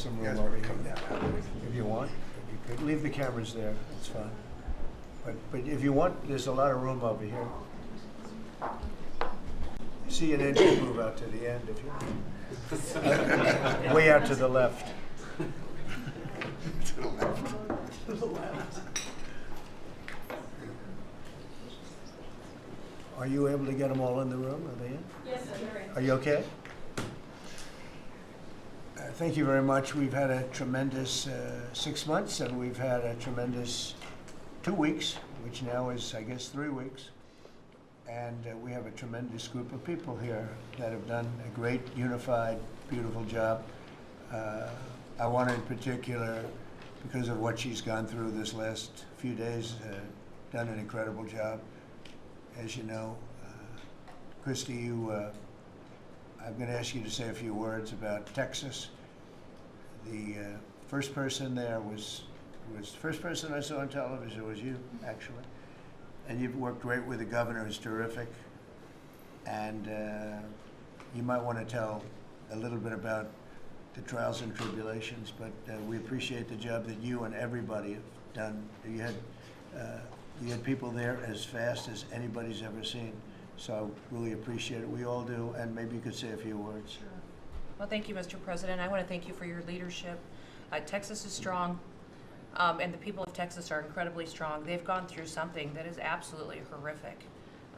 some You room guys over wanna here come down? if you want. You could leave the cameras there, it's fine. But if you want, there's a lot of room over here. See an engine move out to the end if you want. Way out to the left. To the left. To the left. Are you able to get them all in the room? Are they in? Yes, sir. Are you okay? Thank you very much. We've had a tremendous 6 months, and we've had a tremendous 2 weeks, which now is, I guess, 3 weeks. And we have a tremendous group of people here that have done a great, unified, beautiful job. I want to, in particular, because of what she's gone through this last few days, done an incredible job. As you know, Christy, I'm going to ask you to say a few words about Texas. The first person there was the first person I saw on television was you, actually. And you've worked great with the governor, who's terrific. And you might want to tell a little bit about the trials and tribulations, but we appreciate the job that you and everybody have done. You had people there as fast as anybody's ever seen. So I really appreciate it. We all do. And maybe you could say a few words. Sure. Well, thank you, Mr. President. I want to thank you for your leadership. Texas is strong, and the people of Texas are incredibly strong. They've gone through something that is absolutely horrific,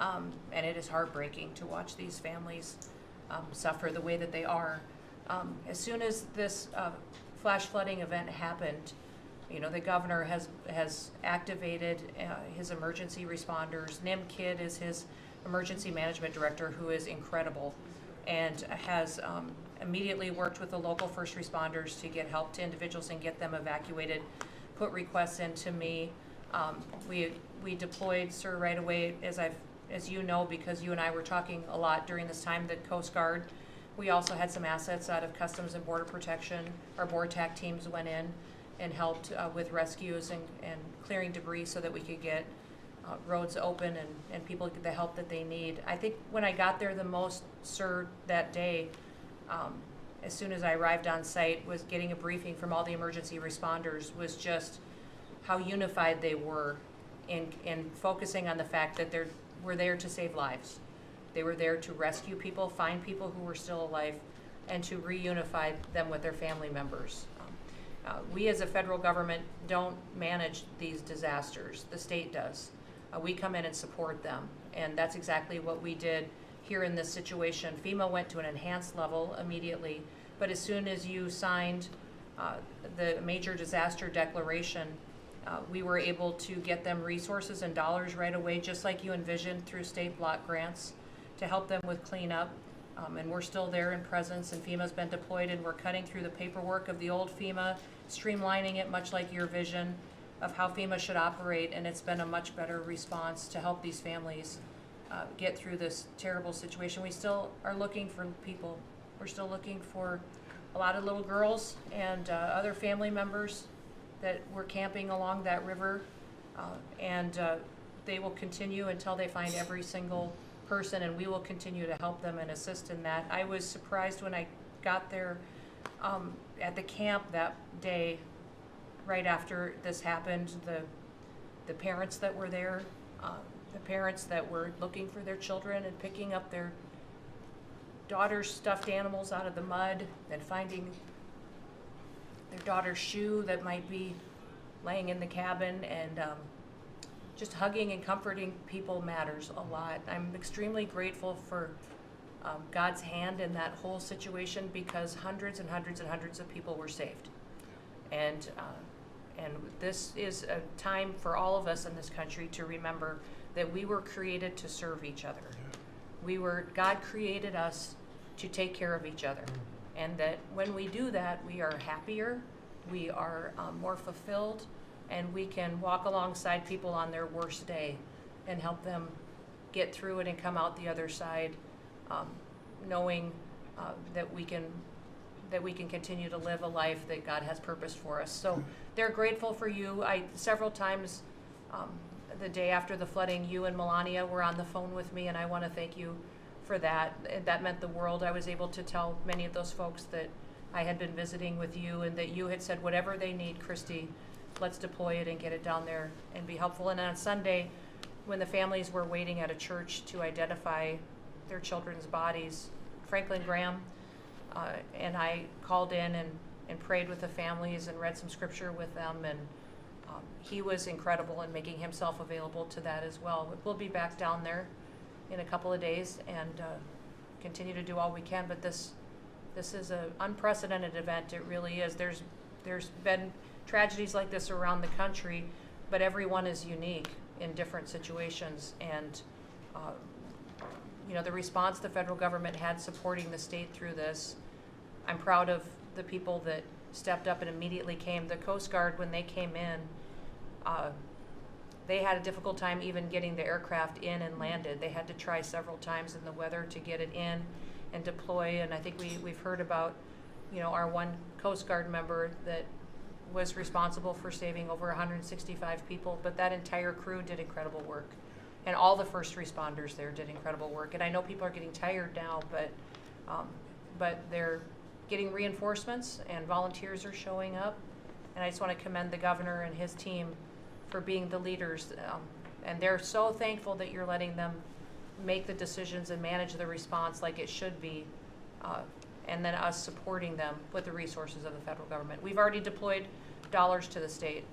and it is heartbreaking to watch these families suffer the way that they are. As soon as this flash flooding event happened, you know, the governor has activated his emergency responders. Nim Kidd is his emergency management director, who is incredible, and has immediately worked with the local first responders to get help to individuals and get them evacuated, put requests in to me. We deployed, sir, right away, as you know, because you and I were talking a lot during this time, the Coast Guard. We also had some assets out of Customs and Border Protection. Our board TAC teams went in and helped with rescues and clearing debris so that we could get roads open and people get the help that they need. I think when I got there the most, sir, that day, as soon as I arrived on site, was getting a briefing from all the emergency responders, was just how unified they were in focusing on the fact that we're there to save lives. They were there to rescue people, find people who were still alive, and to reunify them with their family members. We as a federal government don't manage these disasters. The state does. We come in and support them, and that's exactly what we did here in this situation. FEMA went to an enhanced level immediately, but as soon as you signed the major disaster declaration, we were able to get them resources and dollars right away, just like you envisioned, through state block grants to help them with cleanup. And we're still there in presence, and FEMA's been deployed, and we're cutting through the paperwork of the old FEMA, streamlining it much like your vision of how FEMA should operate, and it's been a much better response to help these families get through this terrible situation. We still are looking for people. We're still looking for a lot of little girls and other family members that were camping along that river, and they will continue until they find every single person, and we will continue to help them and assist in that. I was surprised when I got there at the camp that day, right after this happened, the parents that were there, the parents that were looking for their children and picking up their daughter's stuffed animals out of the mud and finding their daughter's shoe that might be laying in the cabin, and just hugging and comforting people matters a lot. I'm extremely grateful for God's hand in that whole situation, because hundreds and hundreds and hundreds of people were saved. And this is a time for all of us in this country to remember that we were created to serve each other. God created us to take care of each other. And that when we do that, we are happier, we are more fulfilled, and we can walk alongside people on their worst day and help them get through it and come out the other side, knowing that we can continue to live a life that God has purposed for us. So they're grateful for you. Several times the day after the flooding, you and Melania were on the phone with me, and I want to thank you for that. That meant the world. I was able to tell many of those folks that I had been visiting with you and that you had said, whatever they need, Christy, let's deploy it and get it down there and be helpful. And on Sunday, when the families were waiting at a church to identify their children's bodies, Franklin Graham and I called in and prayed with the families and read some scripture with them, and he was incredible in making himself available to that as well. We'll be back down there in a couple of days and continue to do all we can, but this is an unprecedented event. It really is. There's been tragedies like this around the country, but everyone is unique in different situations, and the response the federal government had supporting the state through this, I'm proud of the people that stepped up and immediately came. The Coast Guard, when they came in, they had a difficult time even getting the aircraft in and landed. They had to try several times in the weather to get it in and deploy, and I think we've heard about, our one Coast Guard member that was responsible for saving over 165 people, but that entire crew did incredible work. And all the first responders there did incredible work. And I know people are getting tired now, but they're getting reinforcements and volunteers are showing up. And I just want to commend the governor and his team for being the leaders. And they're so thankful that you're letting them make the decisions and manage the response like it should be. And then us supporting them with the resources of the federal government. We've already deployed dollars to the state,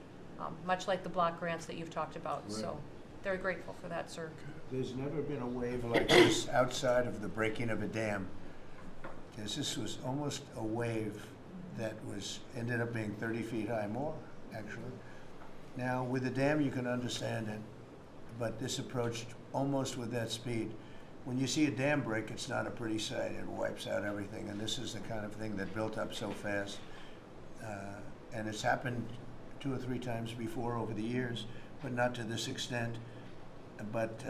much like the block grants that you've talked about. Right. So they're grateful for that, sir. There's never been a wave like this outside of the breaking of a dam. Because this was almost a wave that ended up being 30 feet high, more actually. Now with the dam you can understand it, but this approached almost with that speed. When you see a dam break, it's not a pretty sight. It wipes out everything, and this is the kind of thing that built up so fast. And it's happened 2 or 3 times before over the years, but not to this extent. But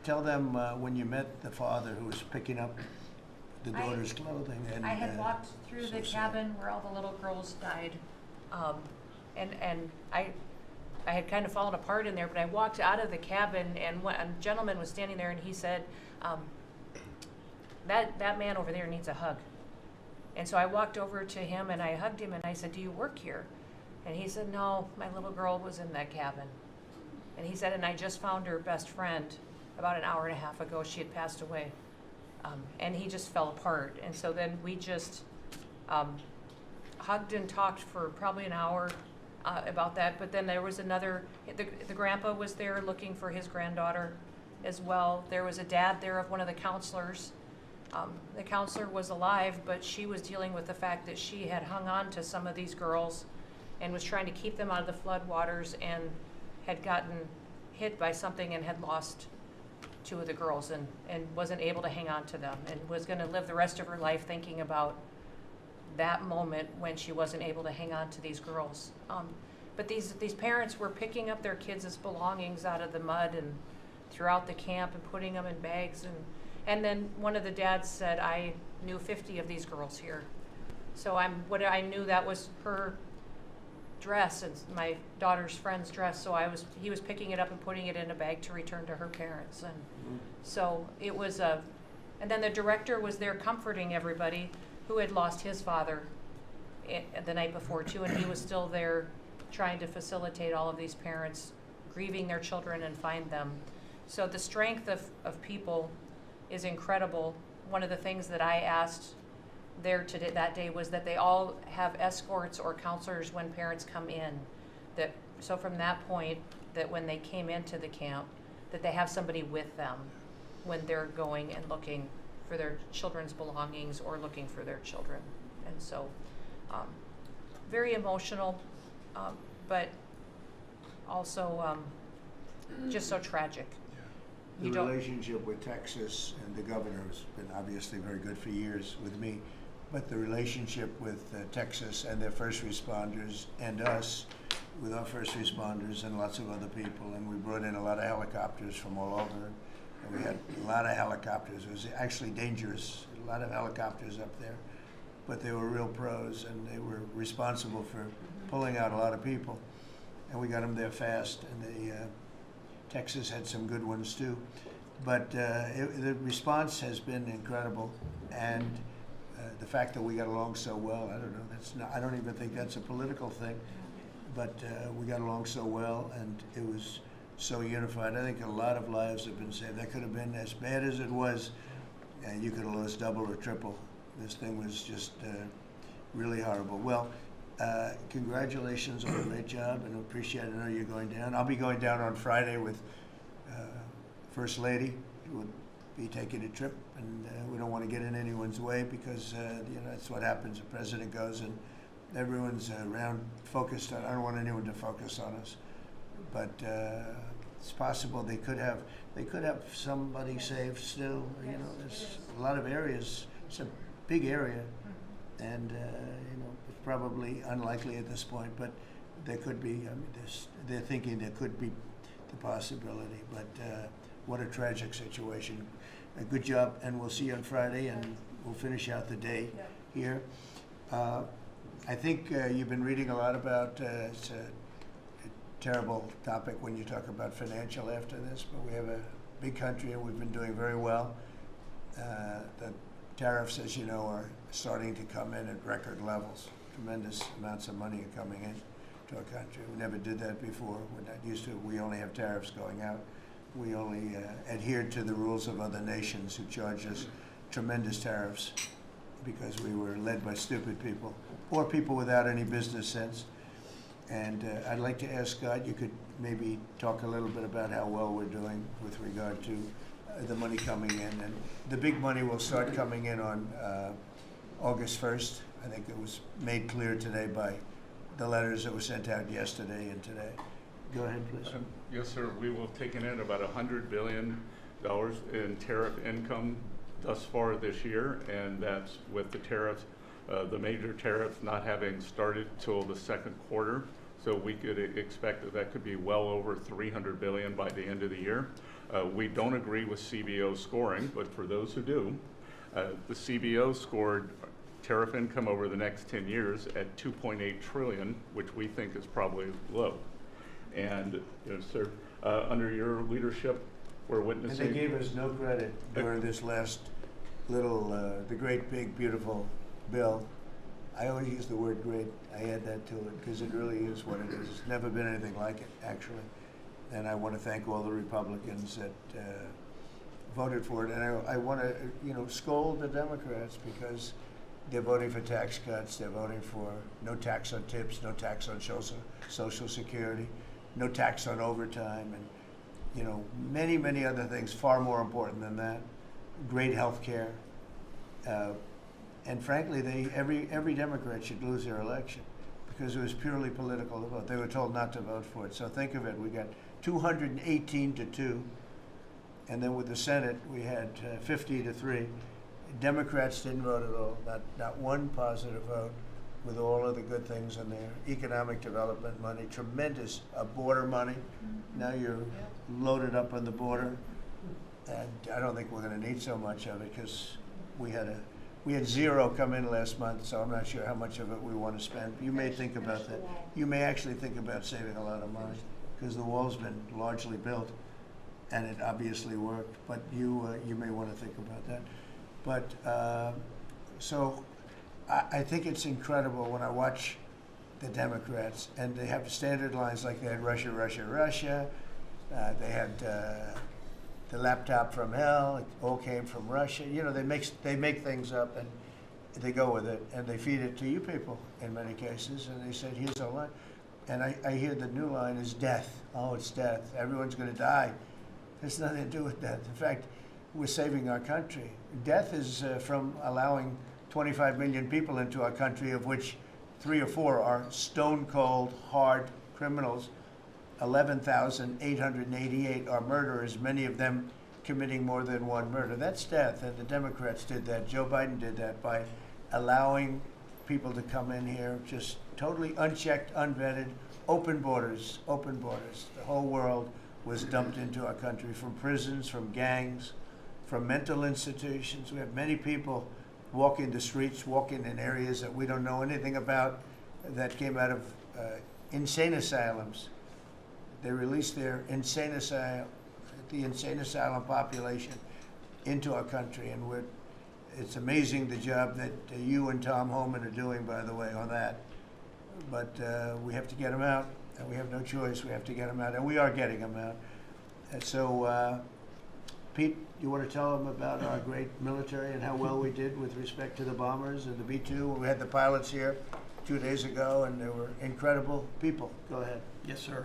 tell them when you met the father who was picking up the daughter's clothing. And I had walked through so the cabin where all the little girls died, and I had kind of fallen apart in there, but I walked out of the cabin, and a gentleman was standing there, and he said, that man over there needs a hug. And so I walked over to him, and I hugged him, and I said, do you work here? And he said, no, my little girl was in that cabin. And he said, and I just found her best friend about an hour and a half ago. She had passed away. And he just fell apart. And so then we just hugged and talked for probably an hour about that. But then there was the grandpa was there looking for his granddaughter as well. There was a dad there of one of the counselors. The counselor was alive, but she was dealing with the fact that she had hung on to some of these girls and was trying to keep them out of the floodwaters, and had gotten hit by something and had lost 2 of the girls and wasn't able to hang on to them, and was going to live the rest of her life thinking about that moment when she wasn't able to hang on to these girls. But these parents were picking up their kids' belongings out of the mud and throughout the camp and putting them in bags. And then one of the dads said, I knew 50 of these girls here. So I knew that was her dress and my daughter's friend's dress. So he was picking it up and putting it in a bag to return to her parents. And so it was and then the director was there comforting everybody who had lost his father the night before too. And he was still there trying to facilitate all of these parents grieving their children and find them. So the strength of people is incredible. One of the things that I asked there today, that day, was that they all have escorts or counselors when parents come in. So from that point, that when they came into the camp, that they have somebody with them when they're going and looking for their children's belongings or looking for their children. And so, very emotional, but also just so tragic. The relationship with Texas and the governor has been obviously very good for years with me, but the relationship with Texas and their first responders and us with our first responders and lots of other people, and we brought in a lot of helicopters from all over, and we had a lot of helicopters. It was actually dangerous, a lot of helicopters up there, but they were real pros, and they were responsible for pulling out a lot of people, and we got them there fast, and Texas had some good ones too, but the response has been incredible, and the fact that we got along so well, I don't know, I don't even think that's a political thing, but we got along so well, and it was so unified. I think a lot of lives have been saved. That could have been as bad as it was, and you could have lost double or triple. This thing was just really horrible. Well, congratulations on a great job, and appreciate it. I know you're going down. I'll be going down on Friday with First Lady. We'll be taking a trip, and we don't want to get in anyone's way because that's what happens. The president goes, and everyone's around focused on. I don't want anyone to focus on us, but it's possible they could have somebody saved still. There's a lot of areas. It's a big area, and it's probably unlikely at this point, but there could be. I mean, they're thinking there could be the possibility, but what a tragic situation. A good job, and we'll see you on Friday, and we'll finish out the day here. I think you've been reading a lot about, it's a terrible topic when you talk about financial after this, but we have a big country and we've been doing very well. The tariffs, as you know, are starting to come in at record levels. Tremendous amounts of money are coming in to our country. We never did that before. We're not used to it. We only have tariffs going out. We only adhered to the rules of other nations who charged us tremendous tariffs because we were led by stupid people or people without any business sense. And I'd like to ask Scott, you could maybe talk a little bit about how well we're doing with regard to the money coming in. And the big money will start coming in on August 1st. I think it was made clear today by the letters that were sent out yesterday and today. Go ahead, please. Yes, sir. We will have taken in about $100 billion in tariff income thus far this year, and that's with the tariffs, the major tariffs not having started till the second quarter. So we could expect that could be well over $300 billion by the end of the year. We don't agree with CBO scoring, but for those who do, the CBO scored tariff income over the next 10 years at $2.8 trillion, which we think is probably low. And sir, under your leadership, we're witnessing. And they gave us no credit during this last little, the great, big, beautiful bill. I always use the word great. I add that to it because it really is what it is. It's never been anything like it, actually. And I want to thank all the Republicans that voted for it. And I want to, scold the Democrats because they're voting for tax cuts. They're voting for no tax on tips, no tax on Social Security, no tax on overtime, and many, many other things far more important than that. Great health care. And frankly, every Democrat should lose their election because it was purely political to vote. They were told not to vote for it. So think of it, we got 218 to 2, and then with the Senate, we had 50 to 3. Democrats didn't vote at all, not one positive vote, with all of the good things in there. Economic development money, tremendous border money. Now you're loaded up on the border, and I don't think we're going to need so much of it because we had zero come in last month, so I'm not sure how much of it we want to spend. You may think about that. You may actually think about saving a lot of money because the wall's been largely built, and it obviously worked. But you may want to think about that. But so I think it's incredible when I watch the Democrats, and they have standard lines like they had Russia, Russia, Russia. They had the laptop from hell. It all came from Russia. They make things up and they go with it, and they feed it to you people in many cases. And they said, "Here's our line," and I hear the new line is death. Oh, it's death. Everyone's going to die. There's nothing to do with death. In fact, we're saving our country. Death is from allowing 25 million people into our country, of which 3 or 4 are stone cold, hard criminals. 11,888 are murderers, many of them committing more than one murder. That's death, and the Democrats did that. Joe Biden did that by allowing people to come in here just totally unchecked, unvetted, open borders, open borders. The whole world was dumped into our country from prisons, from gangs, from mental institutions. We have many people walking the streets, walking in areas that we don't know anything about, that came out of insane asylums. They released the insane asylum population into our country, and it's amazing the job that you and Tom Holman are doing, by the way, on that. But we have to get them out, and we have no choice. We have to get them out, and we are getting them out. And so, Pete, you want to tell them about our great military and how well we did with respect to the bombers and the B-2? We had the pilots here 2 days ago, and they were incredible people. Go ahead. Yes, sir.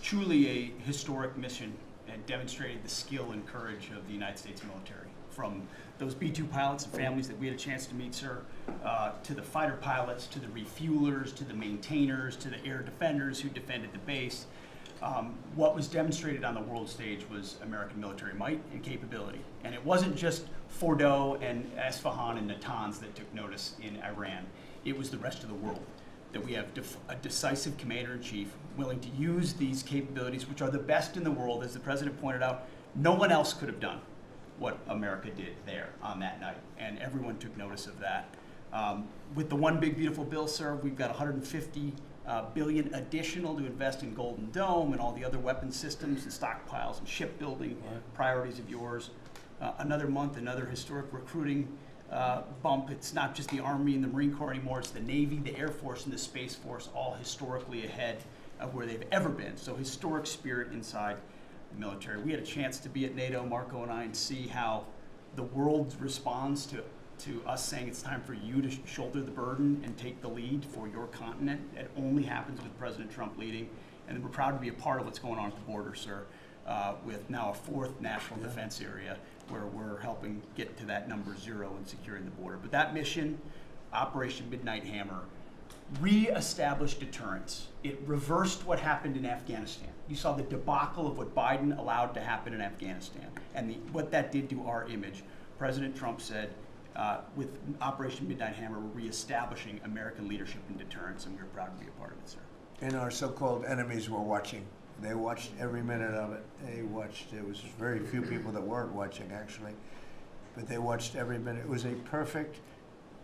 Truly a historic mission, and demonstrated the skill and courage of the United States military. From those B-2 pilots and families that we had a chance to meet, sir, to the fighter pilots, to the refuelers, to the maintainers, to the air defenders who defended the base. What was demonstrated on the world stage was American military might and capability. And it wasn't just Fordo and Esfahan and Natanz that took notice in Iran. It was the rest of the world, that we have a decisive commander-in-chief willing to use these capabilities, which are the best in the world. As the president pointed out, no one else could have done what America did there on that night, and everyone took notice of that. With the One Big Beautiful Bill, sir, we've got $150 billion additional to invest in Golden Dome and all the other weapons systems and stockpiles and shipbuilding priorities of yours. Another month, another historic recruiting bump. It's not just the Army and the Marine Corps anymore, it's the Navy, the Air Force, and the Space Force, all historically ahead of where they've ever been. So historic spirit inside the military. We had a chance to be at NATO, Marco and I, and see how the world responds to us saying it's time for you to shoulder the burden and take the lead for your continent. It only happens with President Trump leading, and we're proud to be a part of what's going on at the border, sir, with now a fourth national defense area where we're helping get to that number 0 and securing the border. But that mission, Operation Midnight Hammer, re-established deterrence. It reversed what happened in Afghanistan. You saw the debacle of what Biden allowed to happen in Afghanistan and what that did to our image. President Trump said, with Operation Midnight Hammer, we're reestablishing American leadership and deterrence, and we're proud to be a part of it, sir. And our so-called enemies were watching. They watched every minute of it. They watched. There was very few people that weren't watching, actually, but they watched every minute. It was a perfect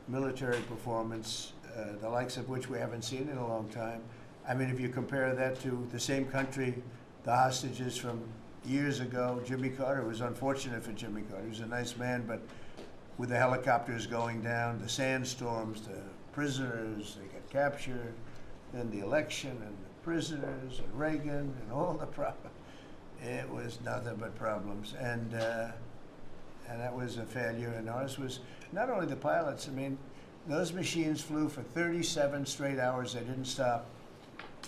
military performance, the likes of which we haven't seen in a long time. I mean, if you compare that to the same country, the hostages from years ago, Jimmy Carter, it was unfortunate for Jimmy Carter. He was a nice man, but with the helicopters going down, the sandstorms, the prisoners, they got captured, then the election and the prisoners and Reagan and all the problems. It was nothing but problems. And that was a failure. And ours was not only the pilots, I mean, those machines flew for 37 straight hours. They didn't stop.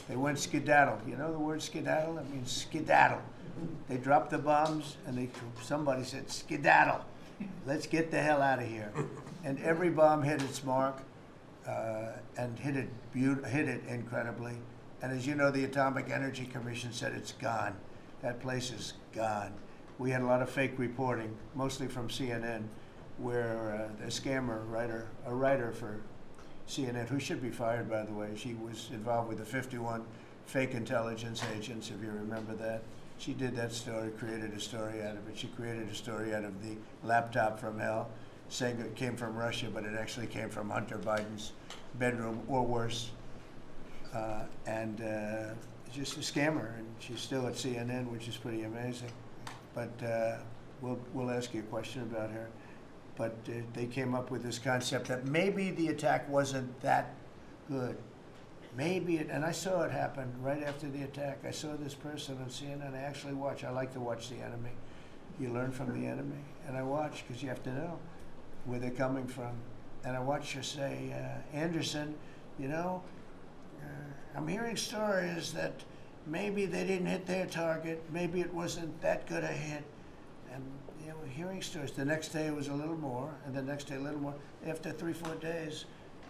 They went skedaddle. You know the word skedaddle? It means skedaddle. They dropped the bombs and somebody said, skedaddle. Let's get the hell out of here. And every bomb hit its mark and hit it incredibly. And as you know, the Atomic Energy Commission said it's gone. That place is gone. We had a lot of fake reporting, mostly from CNN, where the scammer writer, a writer for CNN, who should be fired, by the way, she was involved with the 51 fake intelligence agents, if you remember that. She did that story, created a story out of it. She created a story out of the laptop from hell, saying it came from Russia, but it actually came from Hunter Biden's bedroom, or worse. Just a scammer, and she's still at CNN, which is pretty amazing. But we'll ask you a question about her. But they came up with this concept that maybe the attack wasn't that good. Maybe it, and I saw it happen right after the attack. I saw this person on CNN. I actually watch. I like to watch the enemy. You learn from the enemy, and I watch because you have to know where they're coming from. And I watched her say, Anderson, you know, I'm hearing stories that maybe they didn't hit their target. Maybe it wasn't that good a hit. And you know, hearing stories. The next day it was a little more, and the next day a little more. After 3-4 days,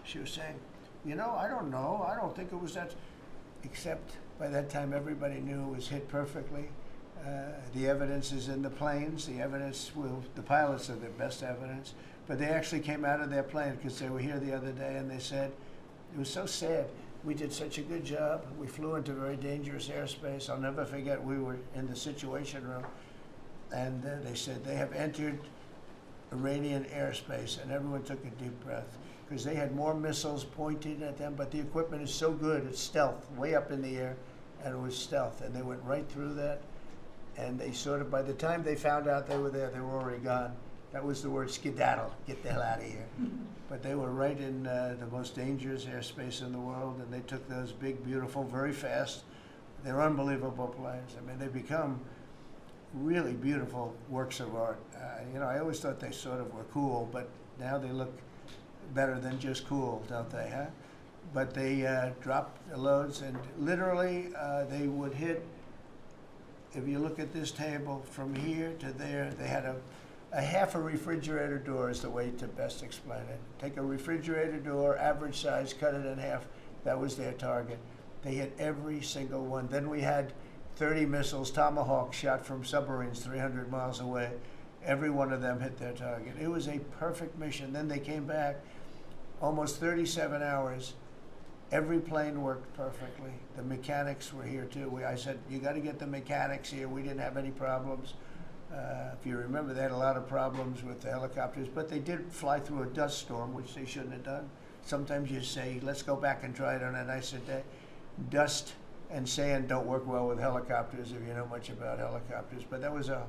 she was saying, you know, I don't know. I don't think it was that. Except by that time, everybody knew it was hit perfectly. The evidence is in the planes. The evidence the pilots are the best evidence. But they actually came out of their plane because they were here the other day, and they said, it was so sad. We did such a good job. We flew into very dangerous airspace. I'll never forget, we were in the Situation Room, and they said they have entered Iranian airspace, and everyone took a deep breath because they had more missiles pointed at them, but the equipment is so good, it's stealth, way up in the air, and it was stealth, and they went right through that, and they sort of, by the time they found out they were there, they were already gone, That was the word skedaddle, get the hell out of here. But they were right in the most dangerous airspace in the world, and they took those big, beautiful, very fast, they're unbelievable planes. I mean, they become really beautiful works of art. I always thought they sort of were cool, but now they look better than just cool, don't they, huh? But they dropped the loads, and literally they would hit, if you look at this table, from here to there, they had a half a refrigerator door is the way to best explain it. Take a refrigerator door, average size, cut it in half. That was their target. They hit every single one. Then we had 30 missiles, Tomahawk, shot from submarines 300 miles away. Every one of them hit their target. It was a perfect mission. Then they came back, almost 37 hours. Every plane worked perfectly. The mechanics were here too. I said, you got to get the mechanics here. We didn't have any problems. If you remember, they had a lot of problems with the helicopters, but they did fly through a dust storm, which they shouldn't have done. Sometimes you say, let's go back and try it on a nicer day. Dust and sand don't work well with helicopters if you know much about helicopters, but that was a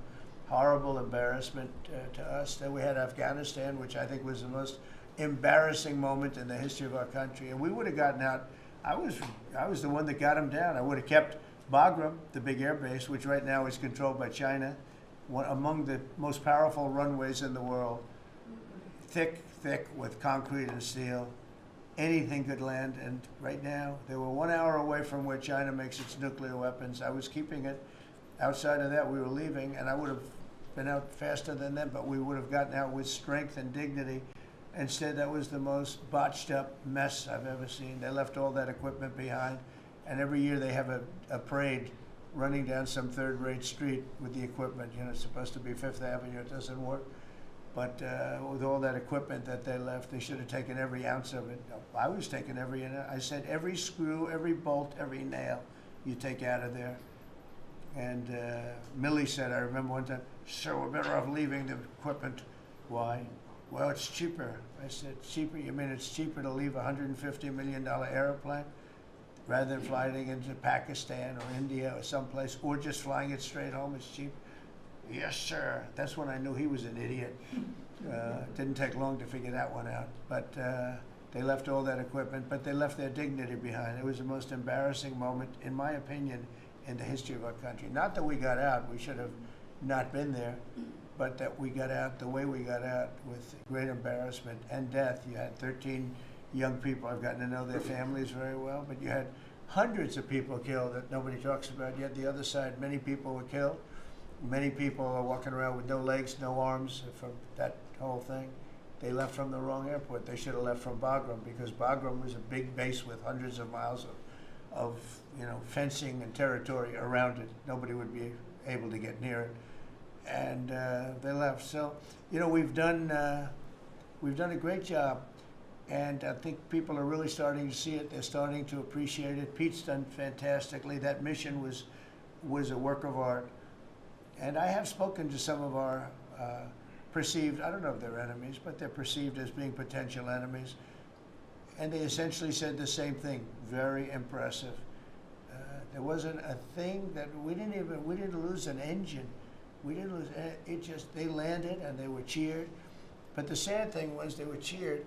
horrible embarrassment to us. Then we had Afghanistan, which I think was the most embarrassing moment in the history of our country, and we would have gotten out. I was the one that got them down. I would have kept Bagram, the big air base, which right now is controlled by China, one among the most powerful runways in the world, thick with concrete and steel. Anything could land, and right now, they were 1 hour away from where China makes its nuclear weapons. I was keeping it. Outside of that, we were leaving, and I would have been out faster than them, but we would have gotten out with strength and dignity. Instead, that was the most botched up mess I've ever seen. They left all that equipment behind, and every year they have a parade running down some third-rate street with the equipment. It's supposed to be Fifth Avenue. It doesn't work. But with all that equipment that they left, they should have taken every ounce of it. I was taking every, I said every screw, every bolt, every nail you take out of there. And Millie said, I remember one time, sir, we're better off leaving the equipment. Why? Well, it's cheaper. I said, cheaper? You mean it's cheaper to leave a $150 million airplane rather than flying it into Pakistan or India or someplace, or just flying it straight home? It's cheap. Yes, sir. That's when I knew he was an idiot. Didn't take long to figure that one out. But they left all that equipment, but they left their dignity behind. It was the most embarrassing moment, in my opinion, in the history of our country. Not that we got out. We should have not been there. But that we got out the way we got out, with great embarrassment and death. You had 13 young people. I've gotten to know their families very well, but you had hundreds of people killed that nobody talks about. Yet the other side, many people were killed. Many people are walking around with no legs, no arms from that whole thing. They left from the wrong airport. They should have left from Bagram, because Bagram was a big base with hundreds of miles of fencing and territory around it. Nobody would be able to get near it. And they left. So, we've done a great job, and I think people are really starting to see it. They're starting to appreciate it. Pete's done fantastically. That mission was a work of art. And I have spoken to some of our perceived, I don't know if they're enemies, but they're perceived as being potential enemies. And they essentially said the same thing. Very impressive. There wasn't a thing that we didn't lose an engine. We didn't lose it. They landed and they were cheered. But the sad thing was they were cheered,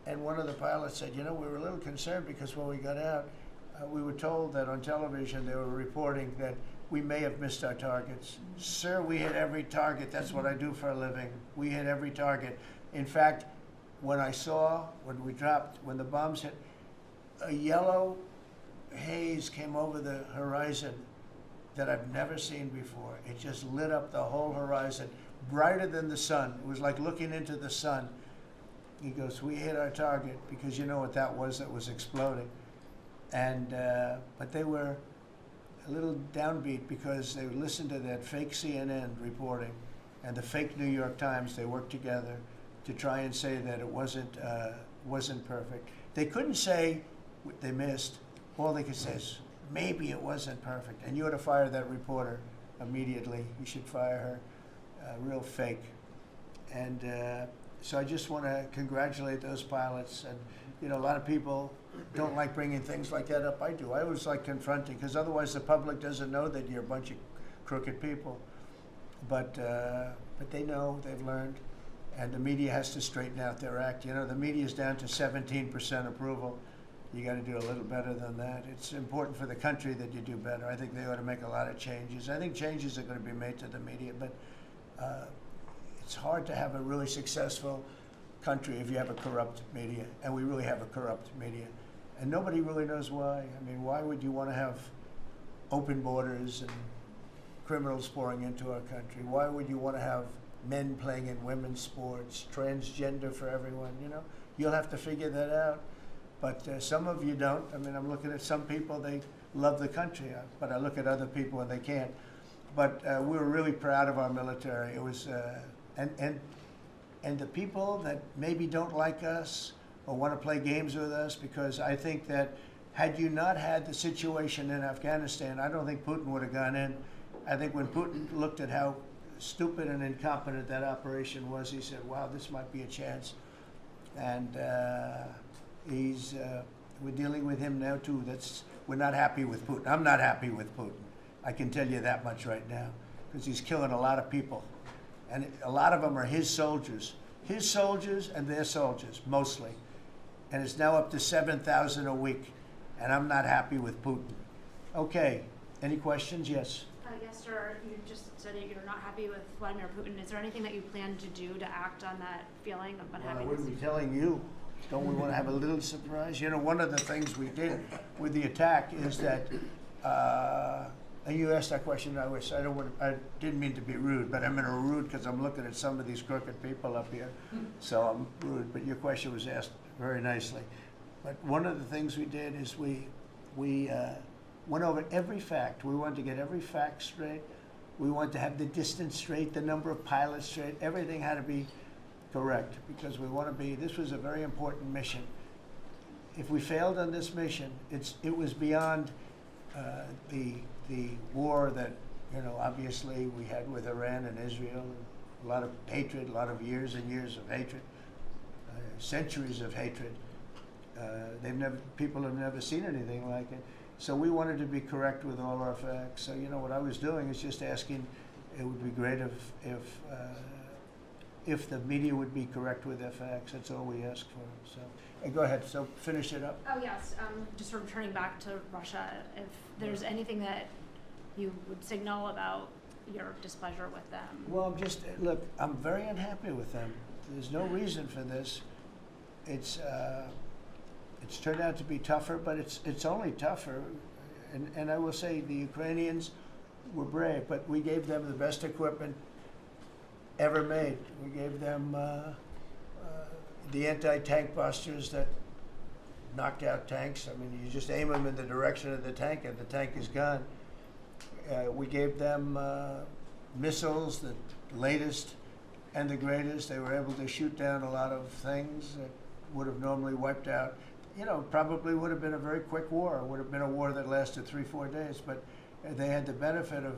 and one of the pilots said, we were a little concerned because when we got out, we were told that on television they were reporting that we may have missed our targets. Sir, we hit every target. That's what I do for a living. We hit every target. In fact, when the bombs hit, a yellow haze came over the horizon that I've never seen before. It just lit up the whole horizon, brighter than the sun. It was like looking into the sun. He goes, we hit our target, because you know what that was exploding. And but they were a little downbeat because they listened to that fake CNN reporting and the fake New York Times. They worked together to try and say that it wasn't perfect. They couldn't say they missed. All they could say is, maybe it wasn't perfect. And you ought to fire that reporter immediately. You should fire her. Real fake. And so I just want to congratulate those pilots. And a lot of people don't like bringing things like that up. I do. I always like confronting, because otherwise the public doesn't know that you're a bunch of crooked people. But they know. They've learned. and the media has to straighten out their act. You know, the media's down to 17% approval. You got to do a little better than that. It's important for the country that you do better. I think they ought to make a lot of changes. I think changes are going to be made to the media, but it's hard to have a really successful country if you have a corrupt media, and we really have a corrupt media. And nobody really knows why. I mean, why would you want to have open borders and criminals pouring into our country? Why would you want to have men playing in women's sports, transgender for everyone? You know, you'll have to figure that out. But some of you don't. I mean, I'm looking at some people, they love the country, but I look at other people and they can't. But we were really proud of our military. It was, and the people that maybe don't like us or want to play games with us, because I think that had you not had the situation in Afghanistan, I don't think Putin would have gone in. I think when Putin looked at how stupid and incompetent that operation was, he said, wow, this might be a chance. And we're dealing with him now too. We're not happy with Putin. I'm not happy with Putin. I can tell you that much right now, because he's killing a lot of people. And a lot of them are his soldiers and their soldiers, mostly. And it's now up to 7,000 a week. And I'm not happy with Putin. Okay, any questions? Yes. Yes, sir. You just said that you're not happy with Vladimir Putin. Is there anything that you plan to do to act on that feeling of Well, I unhappiness? wouldn't be telling you. Don't we want to have a little surprise? You know, one of the things we did with the attack is that, and you asked that question, I didn't mean to be rude, but I'm in a rude because I'm looking at some of these crooked people up here, so I'm rude, but your question was asked very nicely. But one of the things we did is we went over every fact. We wanted to get every fact straight. We wanted to have the distance straight, the number of pilots straight. Everything had to be correct, because we want to be, this was a very important mission. If we failed on this mission, it was beyond the war that, you know, obviously we had with Iran and Israel, a lot of hatred, a lot of years and years of hatred, centuries of hatred. People have never seen anything like it. So we wanted to be correct with all our facts. So, you know, what I was doing is just asking, it would be great if the media would be correct with their facts. That's all we ask for. So, hey, go ahead. So finish it up. Oh, yes. Just sort of turning back to Russia, if there's anything that you would signal about your displeasure with them. Well, look, I'm very unhappy with them. There's no reason for this. It's turned out to be tougher, but it's only tougher. And I will say the Ukrainians were brave, but we gave them the best equipment ever made. We gave them the anti-tank busters that knocked out tanks. I mean, you just aim them in the direction of the tank and the tank is gone. We gave them missiles, the latest and the greatest. They were able to shoot down a lot of things that would have normally wiped out. You know, probably would have been a very quick war. It would have been a war that lasted 3-4 days, but they had the benefit of